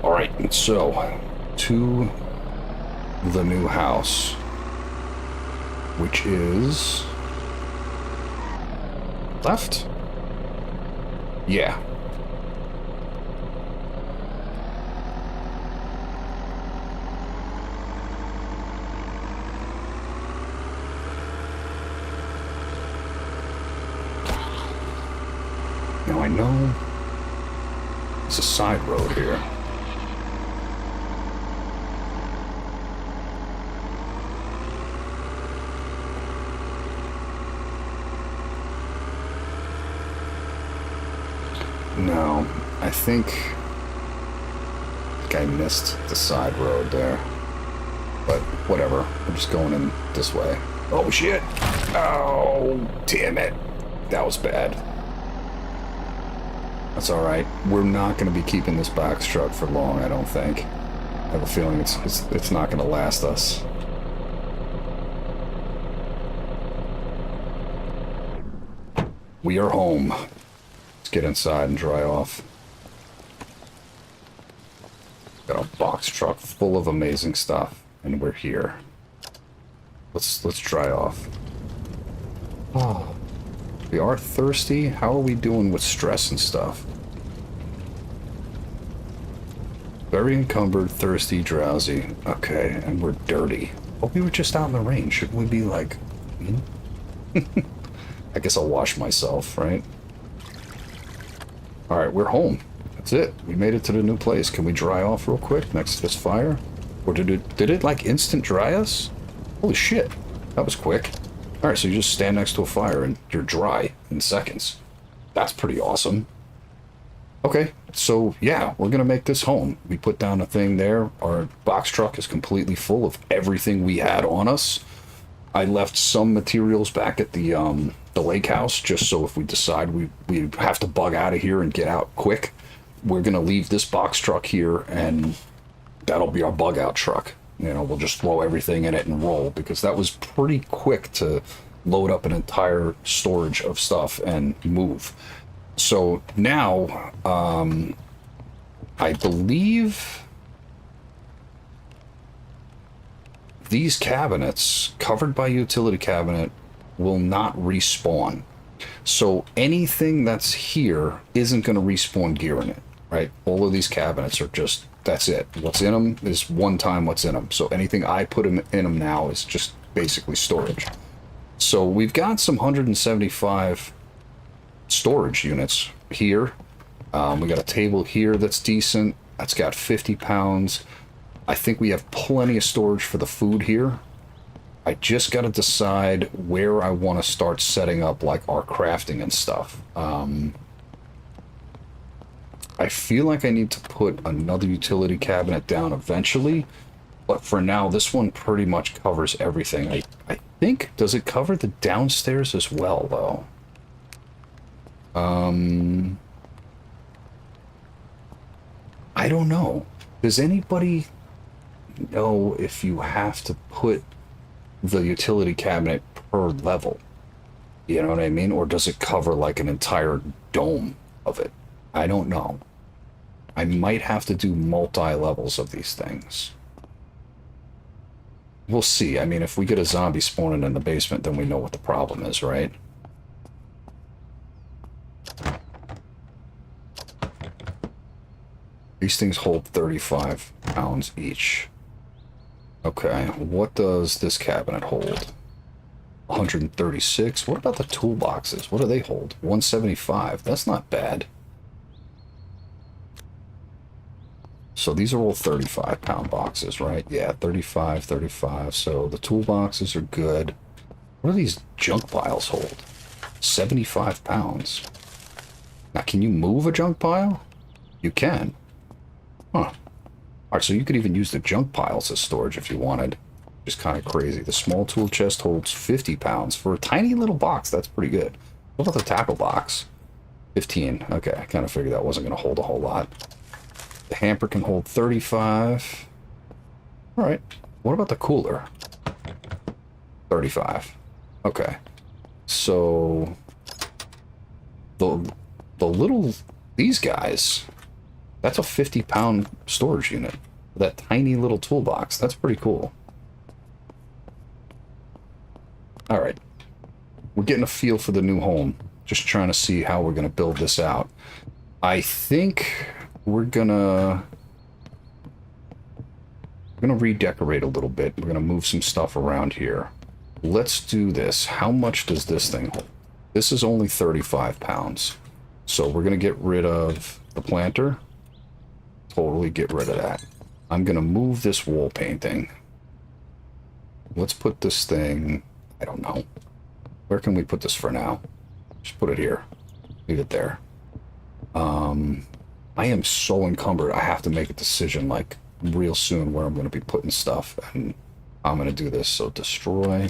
Alright, so to the new house, which is left? Yeah. I know it's a side road here. No, I think I missed the side road there. But whatever, we're just going in this way. Oh shit! Oh, damn it. That was bad. That's alright. We're not going to be keeping this box truck for long, I don't think. I have a feeling it's not going to last us. We are home. Let's get inside and dry off. Got a box truck full of amazing stuff, and we're here. Let's dry off. Oh, we are thirsty. How are we doing with stress and stuff? Very encumbered, thirsty, drowsy. Okay, and we're dirty. Oh, we were just out in the rain. Shouldn't we be like... I guess I'll wash myself, right? Alright, we're home. That's it. We made it to the new place. Can we dry off real quick next to this fire? Or did it like instant dry us? Holy shit. That was quick. Alright, so you just stand next to a fire and you're dry in seconds. That's pretty awesome. Okay, so yeah, we're gonna make this home. We put down a thing there. Our box truck is completely full of everything we had on us. I left some materials back at the lake house, just so if we decide we have to bug out of here and get out quick, we're gonna leave this box truck here, and that'll be our bug out truck. You know, we'll just throw everything in it and roll, because that was pretty quick to load up an entire storage of stuff and move. So now, I believe these cabinets, covered by utility cabinet, will not respawn. So anything that's here isn't going to respawn gear in it, right? All of these cabinets are just, that's it. What's in them is one time what's in them. So anything I put in them now is just basically storage. So we've got some 175 storage units here. We got a table here that's decent. That's got 50 pounds. I think we have plenty of storage for the food here. I just got to decide where I want to start setting up like our crafting and stuff. I feel like I need to put another utility cabinet down eventually, but for now this one pretty much covers everything. I think, does it cover the downstairs as well though? I don't know. Does anybody know if you have to put the utility cabinet per level? You know what I mean? Or does it cover like an entire dome of it? I don't know. I might have to do multi-levels of these things. We'll see. I mean, if we get a zombie spawning in the basement, then we know what the problem is, right? These things hold 35 pounds each. Okay, what does this cabinet hold? 136. What about the toolboxes? What do they hold? 175. That's not bad. So these are all 35-pound boxes, right? Yeah, 35, 35. So the toolboxes are good. What do these junk piles hold? 75 pounds. Now, can you move a junk pile? You can. Huh. Alright, so you could even use the junk piles as storage if you wanted. Just kind of crazy. The small tool chest holds 50 pounds. For a tiny little box, that's pretty good. What about the tackle box? 15. Okay, I kind of figured that wasn't going to hold a whole lot. The hamper can hold 35. Alright. What about the cooler? 35. Okay. So... The little... These guys... That's a 50-pound storage unit. That tiny little toolbox. That's pretty cool. Alright. We're getting a feel for the new home. Just trying to see how we're going to build this out. I think we're gonna redecorate a little bit. We're gonna move some stuff around here. Let's do this. How much does this thing hold? This is only 35 pounds. So we're going to get rid of the planter. Totally get rid of that. I'm going to move this wall painting. Let's put this thing, I don't know. Where can we put this for now? Just put it here. Leave it there. I am so encumbered. I have to make a decision like real soon where I'm going to be putting stuff. And I'm going to do this. So destroy,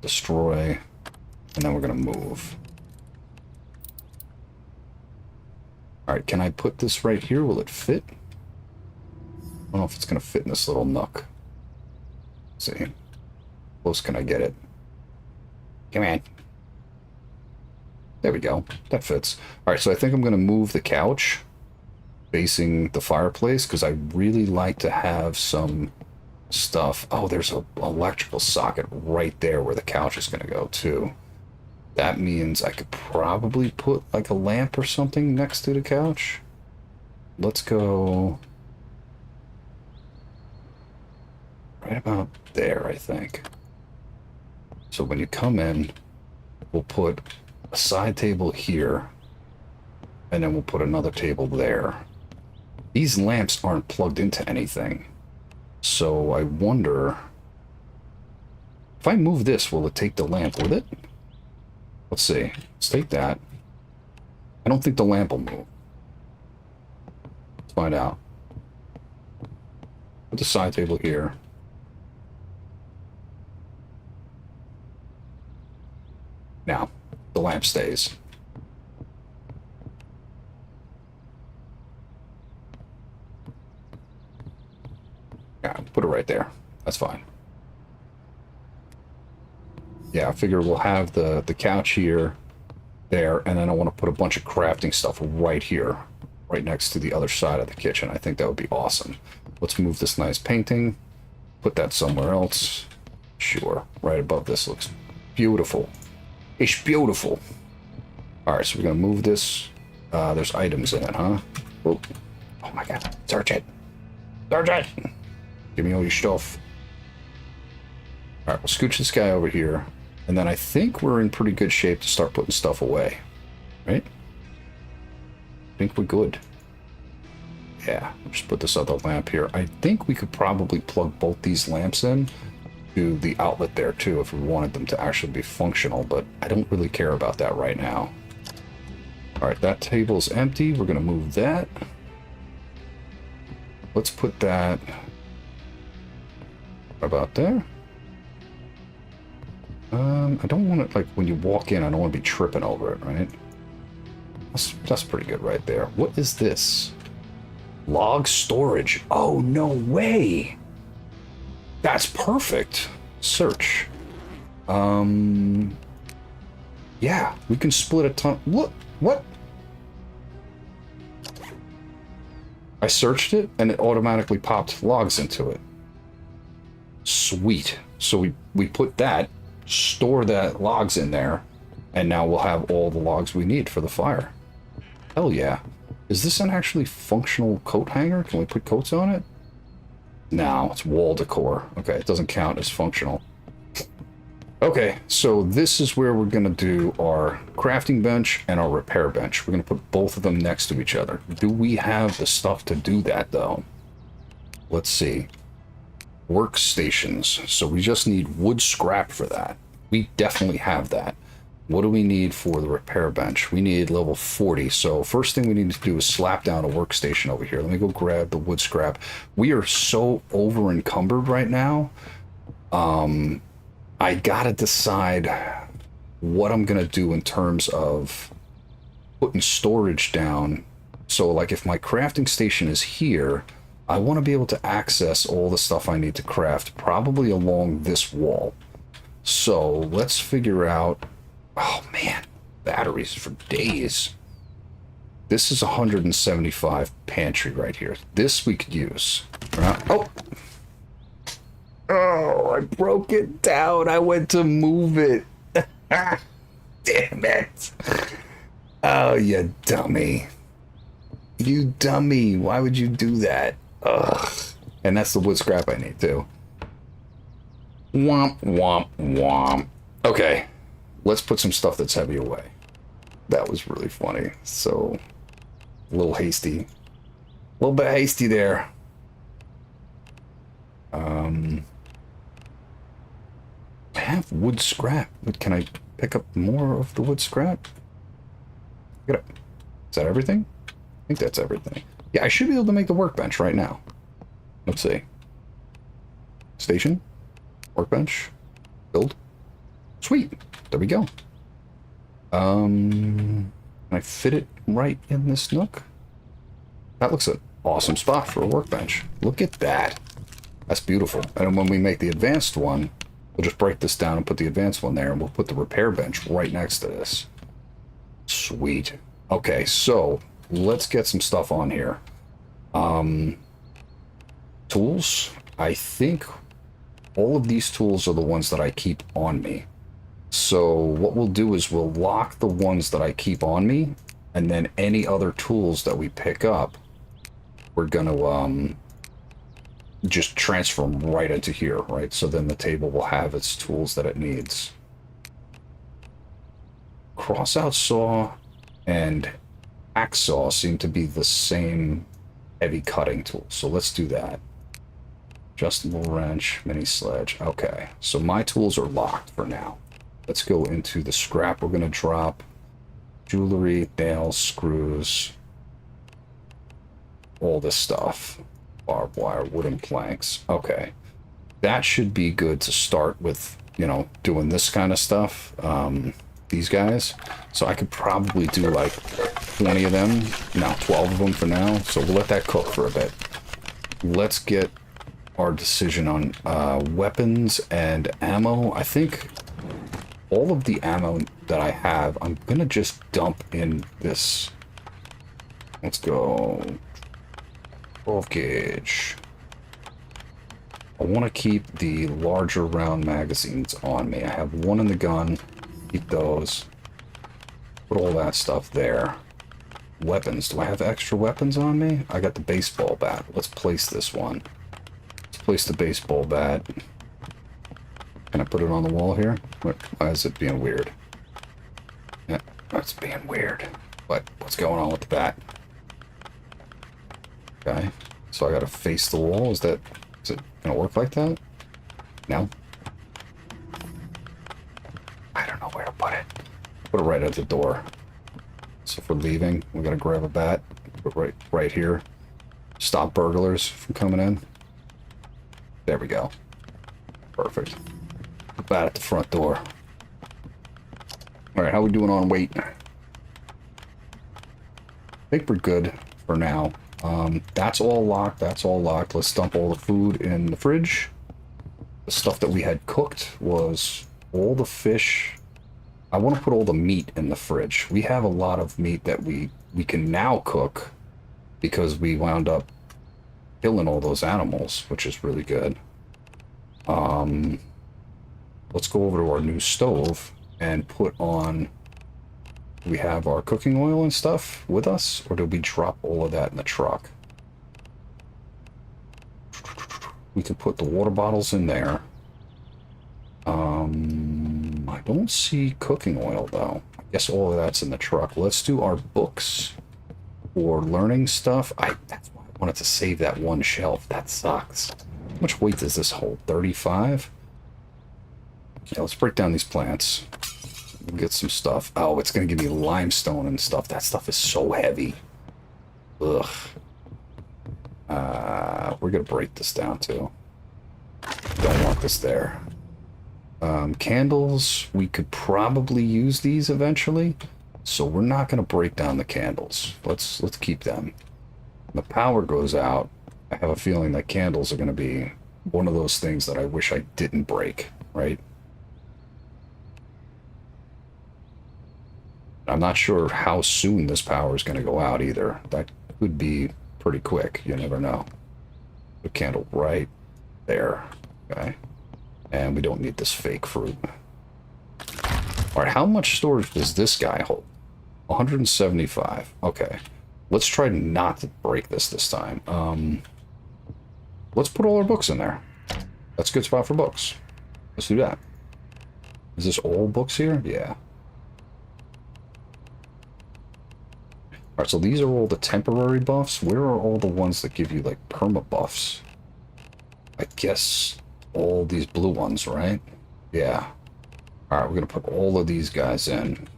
destroy, and then we're going to move. All right, can I put this right here? Will it fit? I don't know if it's going to fit in this little nook. Let's see. How close can I get it? Come on. There we go. That fits. All right, so I think I'm going to move the couch facing the fireplace because I really like to have some stuff. Oh, there's an electrical socket right there where the couch is going to go too. That means I could probably put like a lamp or something next to the couch. Let's go right about there, I think. So when you come in, we'll put a side table here, and then we'll put another table there. These lamps aren't plugged into anything, so I wonder if I move this, will it take the lamp with it? Let's see. Let's take that. I don't think the lamp will move. Let's find out. Put the side table here. Now, the lamp stays. Yeah, put it right there. That's fine. Yeah, I figure we'll have the couch here, there, and then I want to put a bunch of crafting stuff right here, right next to the other side of the kitchen. I think that would be awesome. Let's move this nice painting, put that somewhere else. Sure, right above this looks beautiful. It's beautiful. All right, so we're going to move this. There's items in it, huh? Oh, oh my God. Search it. Search it. Give me all your stuff. All right, we'll scooch this guy over here. And then I think we're in pretty good shape to start putting stuff away. Right? I think we're good. Yeah, we'll just put this other lamp here. I think we could probably plug both these lamps in to the outlet there too if we wanted them to actually be functional, but I don't really care about that right now. All right, that table's empty. We're going to move that. Let's put that about there. I don't want it, like, when you walk in, I don't want to be tripping over it, right? That's pretty good right there. What is this? Log storage. Oh, no way. That's perfect. Search. Yeah, we can split a ton. Look, what? I searched it, and it automatically popped logs into it. Sweet. So we put that, store that logs in there, and now we'll have all the logs we need for the fire. Hell yeah. Is this an actually functional coat hanger? Can we put coats on it? No, it's wall decor. Okay, it doesn't count as functional. Okay, so this is where we're going to do our crafting bench and our repair bench. We're going to put both of them next to each other. Do we have the stuff to do that, though? Let's see. Workstations. So we just need wood scrap for that. We definitely have that. What do we need for the repair bench? We need level 40. So first thing we need to do is slap down a workstation over here. Let me go grab the wood scrap. We are so over encumbered right now. I gotta decide what I'm gonna do in terms of putting storage down. So like if my crafting station is here, I want to be able to access all the stuff I need to craft, probably along this wall. So let's figure out, oh man, batteries for days. This is 175 pantry right here. This we could use. Oh, I broke it down. I went to move it. Damn it. Oh, you dummy. You dummy. Why would you do that? Ugh. And that's the wood scrap I need too. Womp, womp, womp. Okay. Let's put some stuff that's heavy away. That was really funny. So, a little hasty. A little bit hasty there. I have wood scrap. But can I pick up more of the wood scrap? Get up. Is that everything? I think that's everything. Yeah, I should be able to make the workbench right now. Let's see. Station. Workbench. Build. Sweet. There we go. Can I fit it right in this nook? That looks an awesome spot for a workbench. Look at that. That's beautiful. And when we make the advanced one, we'll just break this down and put the advanced one there, and we'll put the repair bench right next to this. Sweet. Okay, so let's get some stuff on here. Tools. I think all of these tools are the ones that I keep on me. So what we'll do is we'll lock the ones that I keep on me, and then any other tools that we pick up, we're gonna just transfer them right into here, right? So then the table will have its tools that it needs. Crossout saw and hacksaw seem to be the same heavy cutting tool, so let's do that. Adjustable wrench, mini sledge. Okay, so my tools are locked for now. Let's go into the scrap. We're gonna drop jewelry, nails, screws, all this stuff. Barbed wire, wooden planks. Okay, that should be good to start with, you know, doing this kind of stuff. These guys. So I could probably do like 20 of them. No, 12 of them for now. So we'll let that cook for a bit. Let's get our decision on weapons and ammo. I think all of the ammo that I have, I'm gonna just dump in this. Let's go. 12 gauge. I want to keep the larger round magazines on me. I have one in the gun. Keep those. Put all that stuff there. Weapons. Do I have extra weapons on me? I got the baseball bat. Let's place this one. Let's place the baseball bat. Can I put it on the wall here? Why is it being weird? Yeah, that's being weird. What's going on with the bat? Okay, so I gotta face the wall. Is it gonna work like that? No. I don't know where to put it. Put it right at the door. So if we're leaving, we gotta grab a bat. Put it right here. Stop burglars from coming in. There we go. Perfect. Put bat at the front door. All right, how we doing on weight? I think we're good for now. That's all locked. That's all locked. Let's dump all the food in the fridge. The stuff that we had cooked was all the fish. I want to put all the meat in the fridge. We have a lot of meat that we can now cook because we wound up killing all those animals, which is really good. Let's go over to our new stove and put on. We have our cooking oil and stuff with us, or did we drop all of that in the truck? We can put the water bottles in there. I don't see cooking oil though. I guess all of that's in the truck. Let's do our books or learning stuff. That's why I wanted to save that one shelf. That sucks. How much weight does this hold? 35? Yeah, let's break down these plants. We'll get some stuff. Oh, it's going to give me limestone and stuff. That stuff is so heavy. Ugh. We're going to break this down too. Don't want this there. Candles, we could probably use these eventually. So we're not going to break down the candles. Let's keep them. When the power goes out, I have a feeling that candles are going to be one of those things that I wish I didn't break, right? I'm not sure how soon this power is going to go out either. That could be pretty quick. You never know. The candle right there. Okay. And we don't need this fake fruit. All right, how much storage does this guy hold? 175. Okay. Let's try not to break this time. Let's put all our books in there. That's a good spot for books. Let's do that. Is this all books here? Yeah. Alright, so these are all the temporary buffs. Where are all the ones that give you, like, perma buffs? I guess all these blue ones, right? Yeah. Alright, we're gonna put all of these guys in.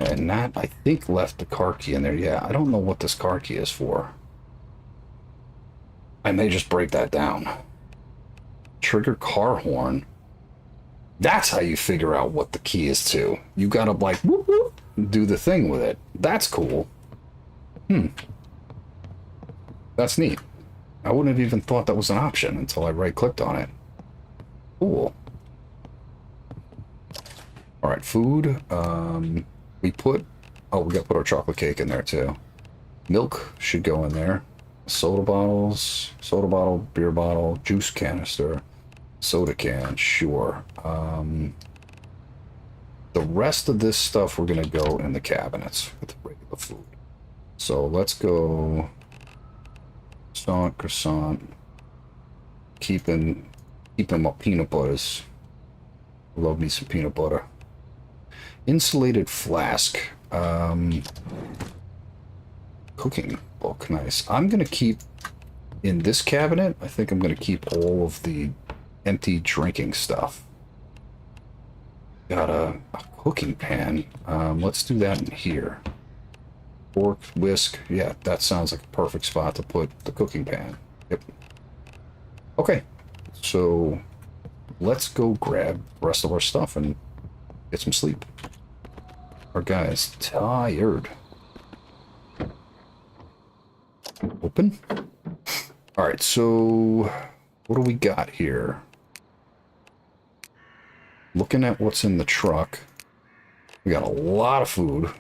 And that, I think, left the car key in there. Yeah, I don't know what this car key is for. I may just break that down. Trigger car horn. That's how you figure out what the key is to. You gotta, like, whoop, whoop, do the thing with it. That's cool. That's neat. I wouldn't have even thought that was an option until I right-clicked on it. Cool. Alright, food. We put... Oh, we gotta put our chocolate cake in there, too. Milk should go in there. Soda bottles, soda bottle, beer bottle, juice canister, soda can, sure. The rest of this stuff we're gonna go in the cabinets with the regular food. So let's go croissant. Keeping my peanut butters. Love me some peanut butter. Insulated flask. Cooking book, nice. I'm gonna keep in this cabinet. I think I'm gonna keep all of the empty drinking stuff. Got a cooking pan. Let's do that in here. Fork, whisk. Yeah, that sounds like a perfect spot to put the cooking pan. Yep. Okay, so let's go grab the rest of our stuff and get some sleep. Our guy's tired. Open. All right, so what do we got here? Looking at what's in the truck, we got a lot of food.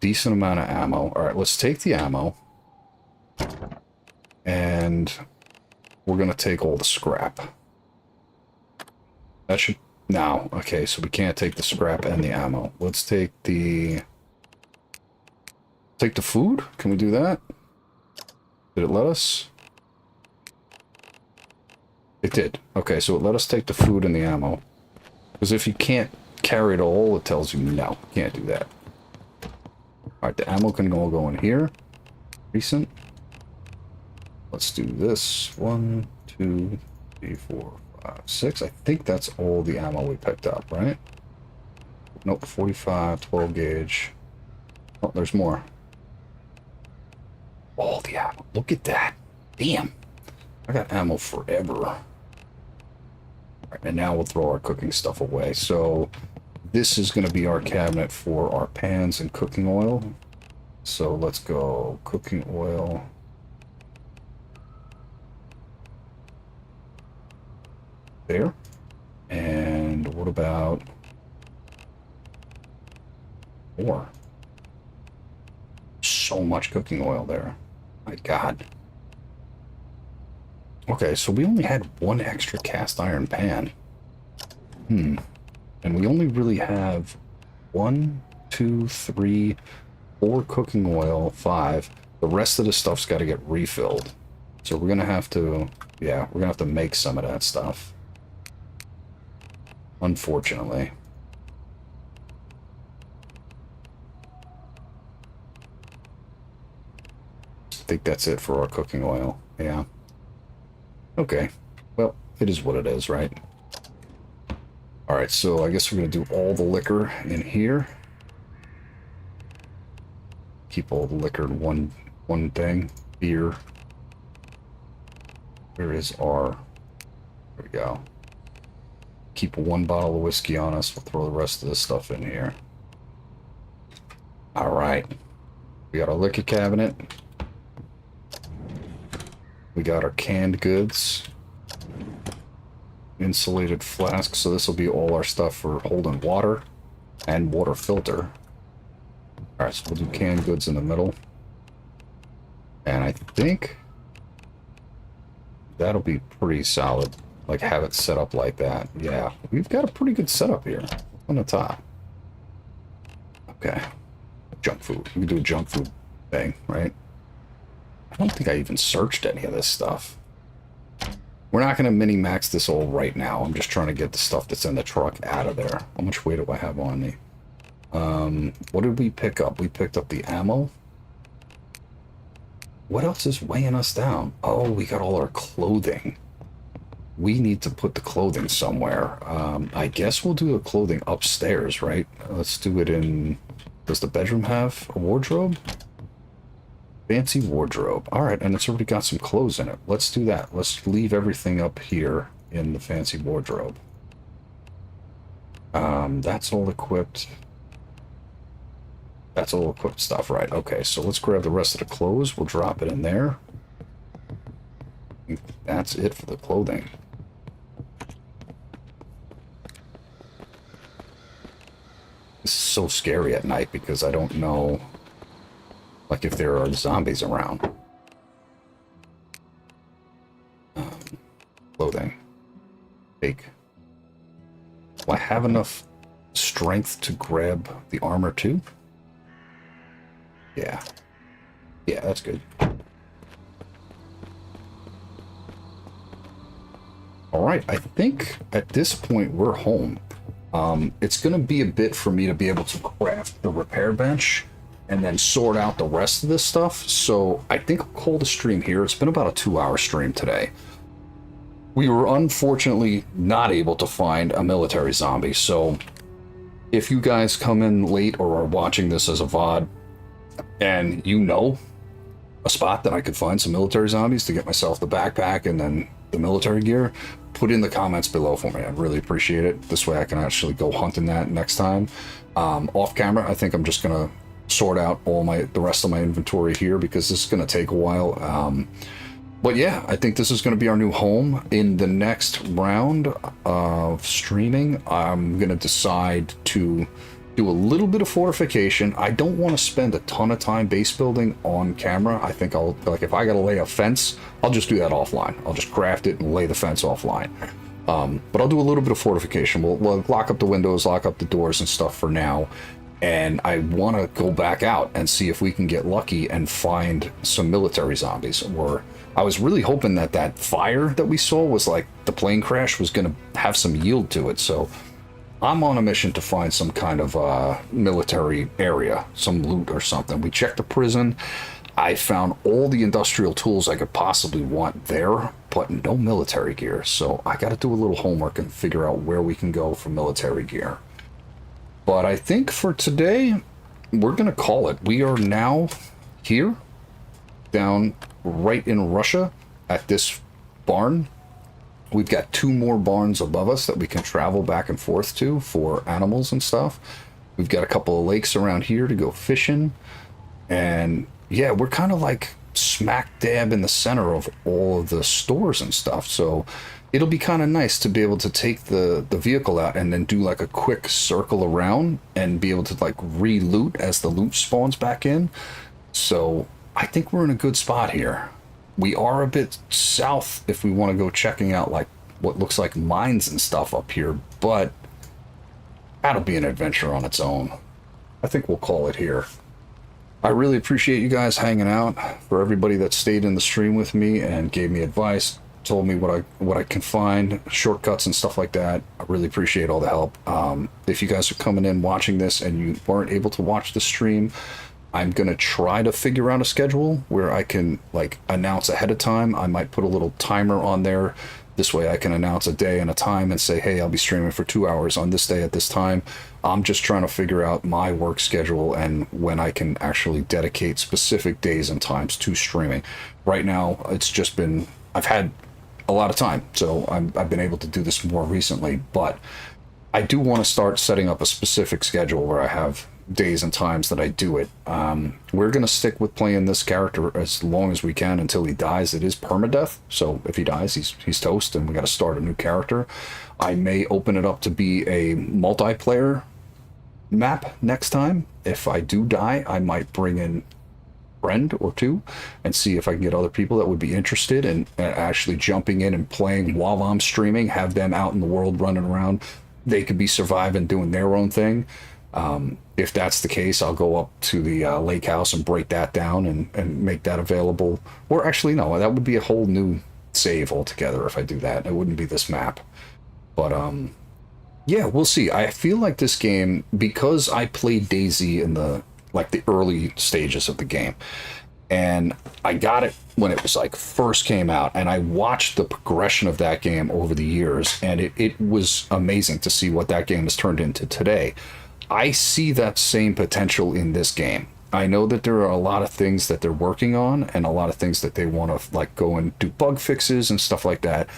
Decent amount of ammo. All right, let's take the ammo. And we're going to take all the scrap. That should... Now, okay, so we can't take the scrap and the ammo. Let's take the... Take the food? Can we do that? Did it let us? It did. Okay, so it let us take the food and the ammo. Because if you can't carry it all, it tells you no, can't do that. Alright, the ammo can all go in here. Recent. Let's do this. 1, 2, 3, 4, 5, 6. I think that's all the ammo we picked up, right? Nope, 45, 12 gauge. Oh, there's more. All the ammo. Look at that. Damn. I got ammo forever. All right, and now we'll throw our cooking stuff away. So this is going to be our cabinet for our pans and cooking oil. So let's go cooking oil. There. And what about more? So much cooking oil there. My God. Okay, so we only had one extra cast iron pan. And we only really have 1, 2, 3, 4 cooking oil, 5. The rest of the stuff's got to get refilled. So we're gonna have to, yeah, we're gonna have to make some of that stuff. Unfortunately. I think that's it for our cooking oil. Yeah. Okay. Well, it is what it is, right? Alright, so I guess we're going to do all the liquor in here. Keep all the liquor in one thing. Beer. Where is our... There we go. Keep 1 bottle of whiskey on us. We'll throw the rest of this stuff in here. Alright. We got our liquor cabinet. We got our canned goods. Insulated flask, so this will be all our stuff for holding water and water filter. Alright, so we'll do canned goods in the middle. And I think that'll be pretty solid. Like, have it set up like that. Yeah, we've got a pretty good setup here on the top. Okay. Junk food. We can do a junk food thing, right? I don't think I even searched any of this stuff. We're not going to mini-max this all right now. I'm just trying to get the stuff that's in the truck out of there. How much weight do I have on me? What did we pick up? We picked up the ammo. What else is weighing us down? Oh, we got all our clothing. We need to put the clothing somewhere. I guess we'll do the clothing upstairs, right? Let's do it in... Does the bedroom have a wardrobe? Fancy wardrobe. All right, and it's already got some clothes in it. Let's do that. Let's leave everything up here in the fancy wardrobe. That's all equipped. That's all equipped stuff, right? Okay, so let's grab the rest of the clothes. We'll drop it in there. That's it for the clothing. This is so scary at night because I don't know, like, if there are zombies around. Clothing. Take. Do I have enough strength to grab the armor too? Yeah. Yeah, that's good. All right, I think at this point we're home. It's going to be a bit for me to be able to craft the repair bench and then sort out the rest of this stuff. So I think I'll call the stream here. It's been about a 2-hour stream today. We were unfortunately not able to find a military zombie. So if you guys come in late or are watching this as a VOD and you know a spot that I could find some military zombies to get myself the backpack and then the military gear, put in the comments below for me. I'd really appreciate it. This way I can actually go hunting that next time. Off camera, I think I'm just gonna sort out the rest of my inventory here because this is gonna take a while. But yeah, I think this is gonna be our new home. In the next round of streaming, I'm gonna decide to do a little bit of fortification. I don't want to spend a ton of time base building on camera. I think I'll, like, if I gotta lay a fence, I'll just do that offline. I'll just craft it and lay the fence offline. But I'll do a little bit of fortification. We'll lock up the windows, lock up the doors and stuff for now. And I want to go back out and see if we can get lucky and find some military zombies. Or I was really hoping that that fire that we saw was like the plane crash was going to have some yield to it. So I'm on a mission to find some kind of military area, some loot or something. We checked the prison. I found all the industrial tools I could possibly want there, but no military gear. So I got to do a little homework and figure out where we can go for military gear. But I think for today, we're going to call it. We are now here, down right in Russia at this barn. We've got 2 more barns above us that we can travel back and forth to for animals and stuff. We've got a couple of lakes around here to go fishing. And yeah, we're kind of like smack dab in the center of all of the stores and stuff. So it'll be kind of nice to be able to take the vehicle out and then do like a quick circle around and be able to like re-loot as the loot spawns back in. So I think we're in a good spot here. We are a bit south if we want to go checking out like what looks like mines and stuff up here, but that'll be an adventure on its own. I think we'll call it here. I really appreciate you guys hanging out. For everybody that stayed in the stream with me and gave me advice, told me what I can find, shortcuts and stuff like that. I really appreciate all the help. If you guys are coming in watching this and you weren't able to watch the stream, I'm gonna try to figure out a schedule where I can like announce ahead of time. I might put a little timer on there. This way I can announce a day and a time and say, hey, I'll be streaming for 2 hours on this day at this time. I'm just trying to figure out my work schedule and when I can actually dedicate specific days and times to streaming. Right now, it's just been, I've had a lot of time, so I've been able to do this more recently, but I do want to start setting up a specific schedule where I have days and times that I do it. We're going to stick with playing this character as long as we can until he dies. It is permadeath, so if he dies, he's toast and we got to start a new character. I may open it up to be a multiplayer map next time. If I do die, I might bring in friend or two and see if I can get other people that would be interested in actually jumping in and playing while I'm streaming, have them out in the world running around. They could be surviving, doing their own thing. If that's the case, I'll go up to the lake house and break that down and make that available. Or actually, no, that would be a whole new save altogether if I do that. It wouldn't be this map. But Yeah, we'll see. I feel like this game, because I played Daisy in the early stages of the game, and I got it when it was like first came out, and I watched the progression of that game over the years, and it was amazing to see what that game has turned into today. I see that same potential in this game. I know that there are a lot of things that they're working on and a lot of things that they want to like go and do bug fixes and stuff like that.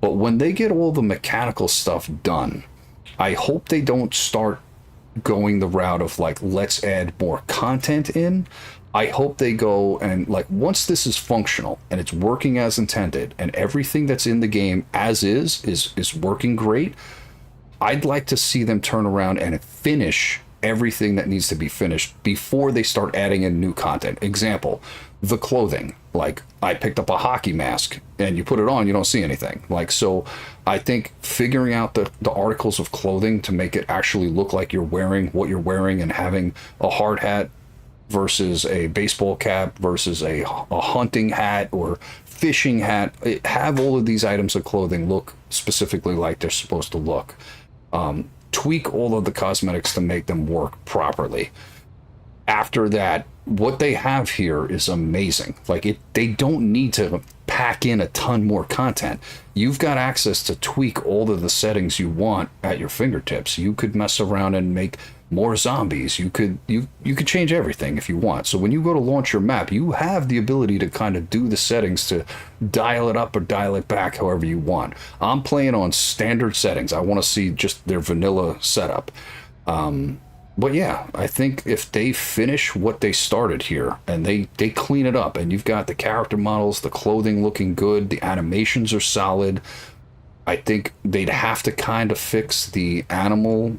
But when they get all the mechanical stuff done, I hope they don't start going the route of like, let's add more content in. I hope they go and like, once this is functional and it's working as intended and everything that's in the game as is working great, I'd like to see them turn around and finish everything that needs to be finished before they start adding in new content. Example, the clothing. Like, I picked up a hockey mask and you put it on, you don't see anything. Like, so I think figuring out the articles of clothing to make it actually look like you're wearing what you're wearing, and having a hard hat versus a baseball cap versus a hunting hat or fishing hat, have all of these items of clothing look specifically like they're supposed to look. Tweak all of the cosmetics to make them work properly. After that, what they have here is amazing. Like, they don't need to pack in a ton more content. You've got access to tweak all of the settings you want at your fingertips. You could mess around and make more zombies. You could change everything if you want. So when you go to launch your map, you have the ability to kind of do the settings to dial it up or dial it back however you want. I'm playing on standard settings. I want to see just their vanilla setup. But yeah, I think if they finish what they started here and they clean it up, and you've got the character models, the clothing looking good, the animations are solid, I think they'd have to kind of fix the animal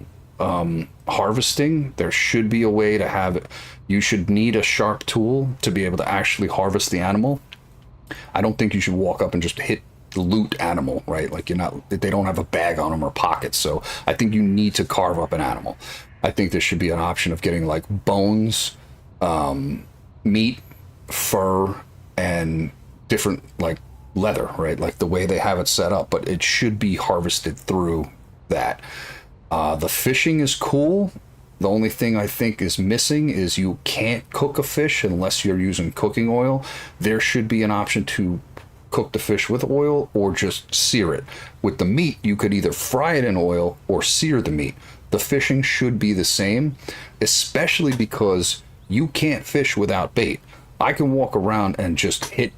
harvesting. There should be a way to have it. You should need a sharp tool to be able to actually harvest the animal. I don't think you should walk up and just hit the loot animal, right? Like, you're not, they don't have a bag on them or pockets. So I think you need to carve up an animal. I think there should be an option of getting like bones, meat, fur, and different like leather, right? Like the way they have it set up, but it should be harvested through that. The fishing is cool. The only thing I think is missing is you can't cook a fish unless you're using cooking oil. There should be an option to cook the fish with oil or just sear it. With the meat, you could either fry it in oil or sear the meat. The fishing should be the same, especially because you can't fish without bait. I can walk around and just hit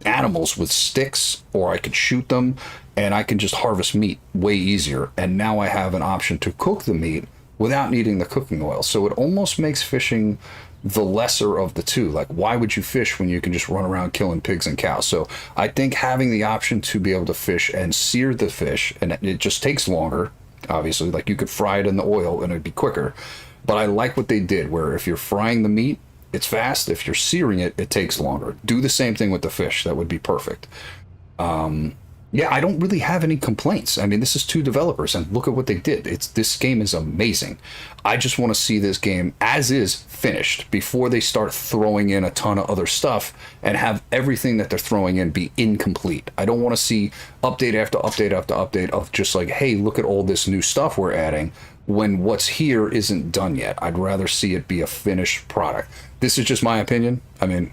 animals with sticks, or I could shoot them, and I can just harvest meat way easier. And now I have an option to cook the meat without needing the cooking oil. So it almost makes fishing the lesser of the two. Like, why would you fish when you can just run around killing pigs and cows? So I think having the option to be able to fish and sear the fish, and it just takes longer, obviously. Like, you could fry it in the oil and it'd be quicker. But I like what they did, where if you're frying the meat, it's fast. If you're searing it, it takes longer. Do the same thing with the fish. That would be perfect. Yeah, I don't really have any complaints. I mean, this is two developers, and look at what they did. This game is amazing. I just want to see this game as is finished before they start throwing in a ton of other stuff and have everything that they're throwing in be incomplete. I don't want to see update after update after update of just like, hey, look at all this new stuff we're adding, when what's here isn't done yet. I'd rather see it be a finished product. This is just my opinion. I mean,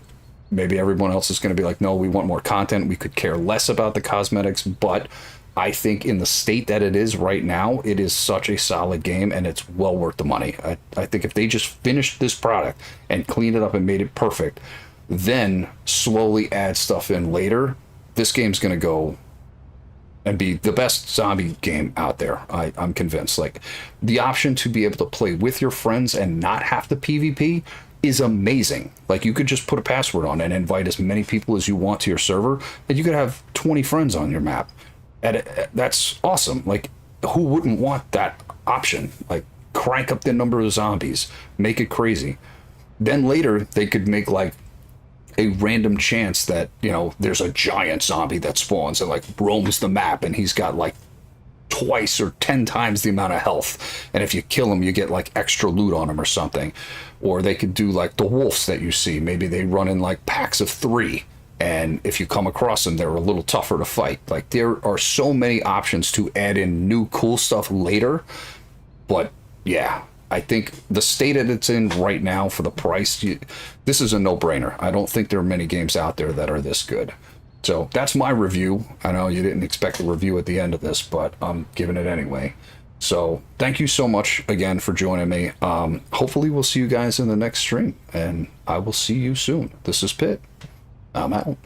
maybe everyone else is going to be like, no, we want more content. We could care less about the cosmetics. But I think in the state that it is right now, it is such a solid game, and it's well worth the money. I think if they just finished this product and cleaned it up and made it perfect, then slowly add stuff in later, this game's going to go and be the best zombie game out there. I'm convinced. Like, the option to be able to play with your friends and not have to PvP is amazing. Like, you could just put a password on and invite as many people as you want to your server, and you could have 20 friends on your map. And that's awesome. Like, who wouldn't want that option? Like, crank up the number of zombies, make it crazy. Then later, they could make like a random chance that, you know, there's a giant zombie that spawns and like roams the map, and he's got like twice or 10 times the amount of health, and if you kill him you get like extra loot on him or something. Or they could do like the wolves that you see, maybe they run in like packs of 3, And if you come across them, they're a little tougher to fight. Like, there are so many options to add in new cool stuff later. But yeah, I think the state that it's in right now for the price, this is a no-brainer. I don't think there are many games out there that are this good. So that's my review. I know you didn't expect a review at the end of this, but I'm giving it anyway. So thank you so much again for joining me. Hopefully we'll see you guys in the next stream, and I will see you soon. This is Pitt. I'm out.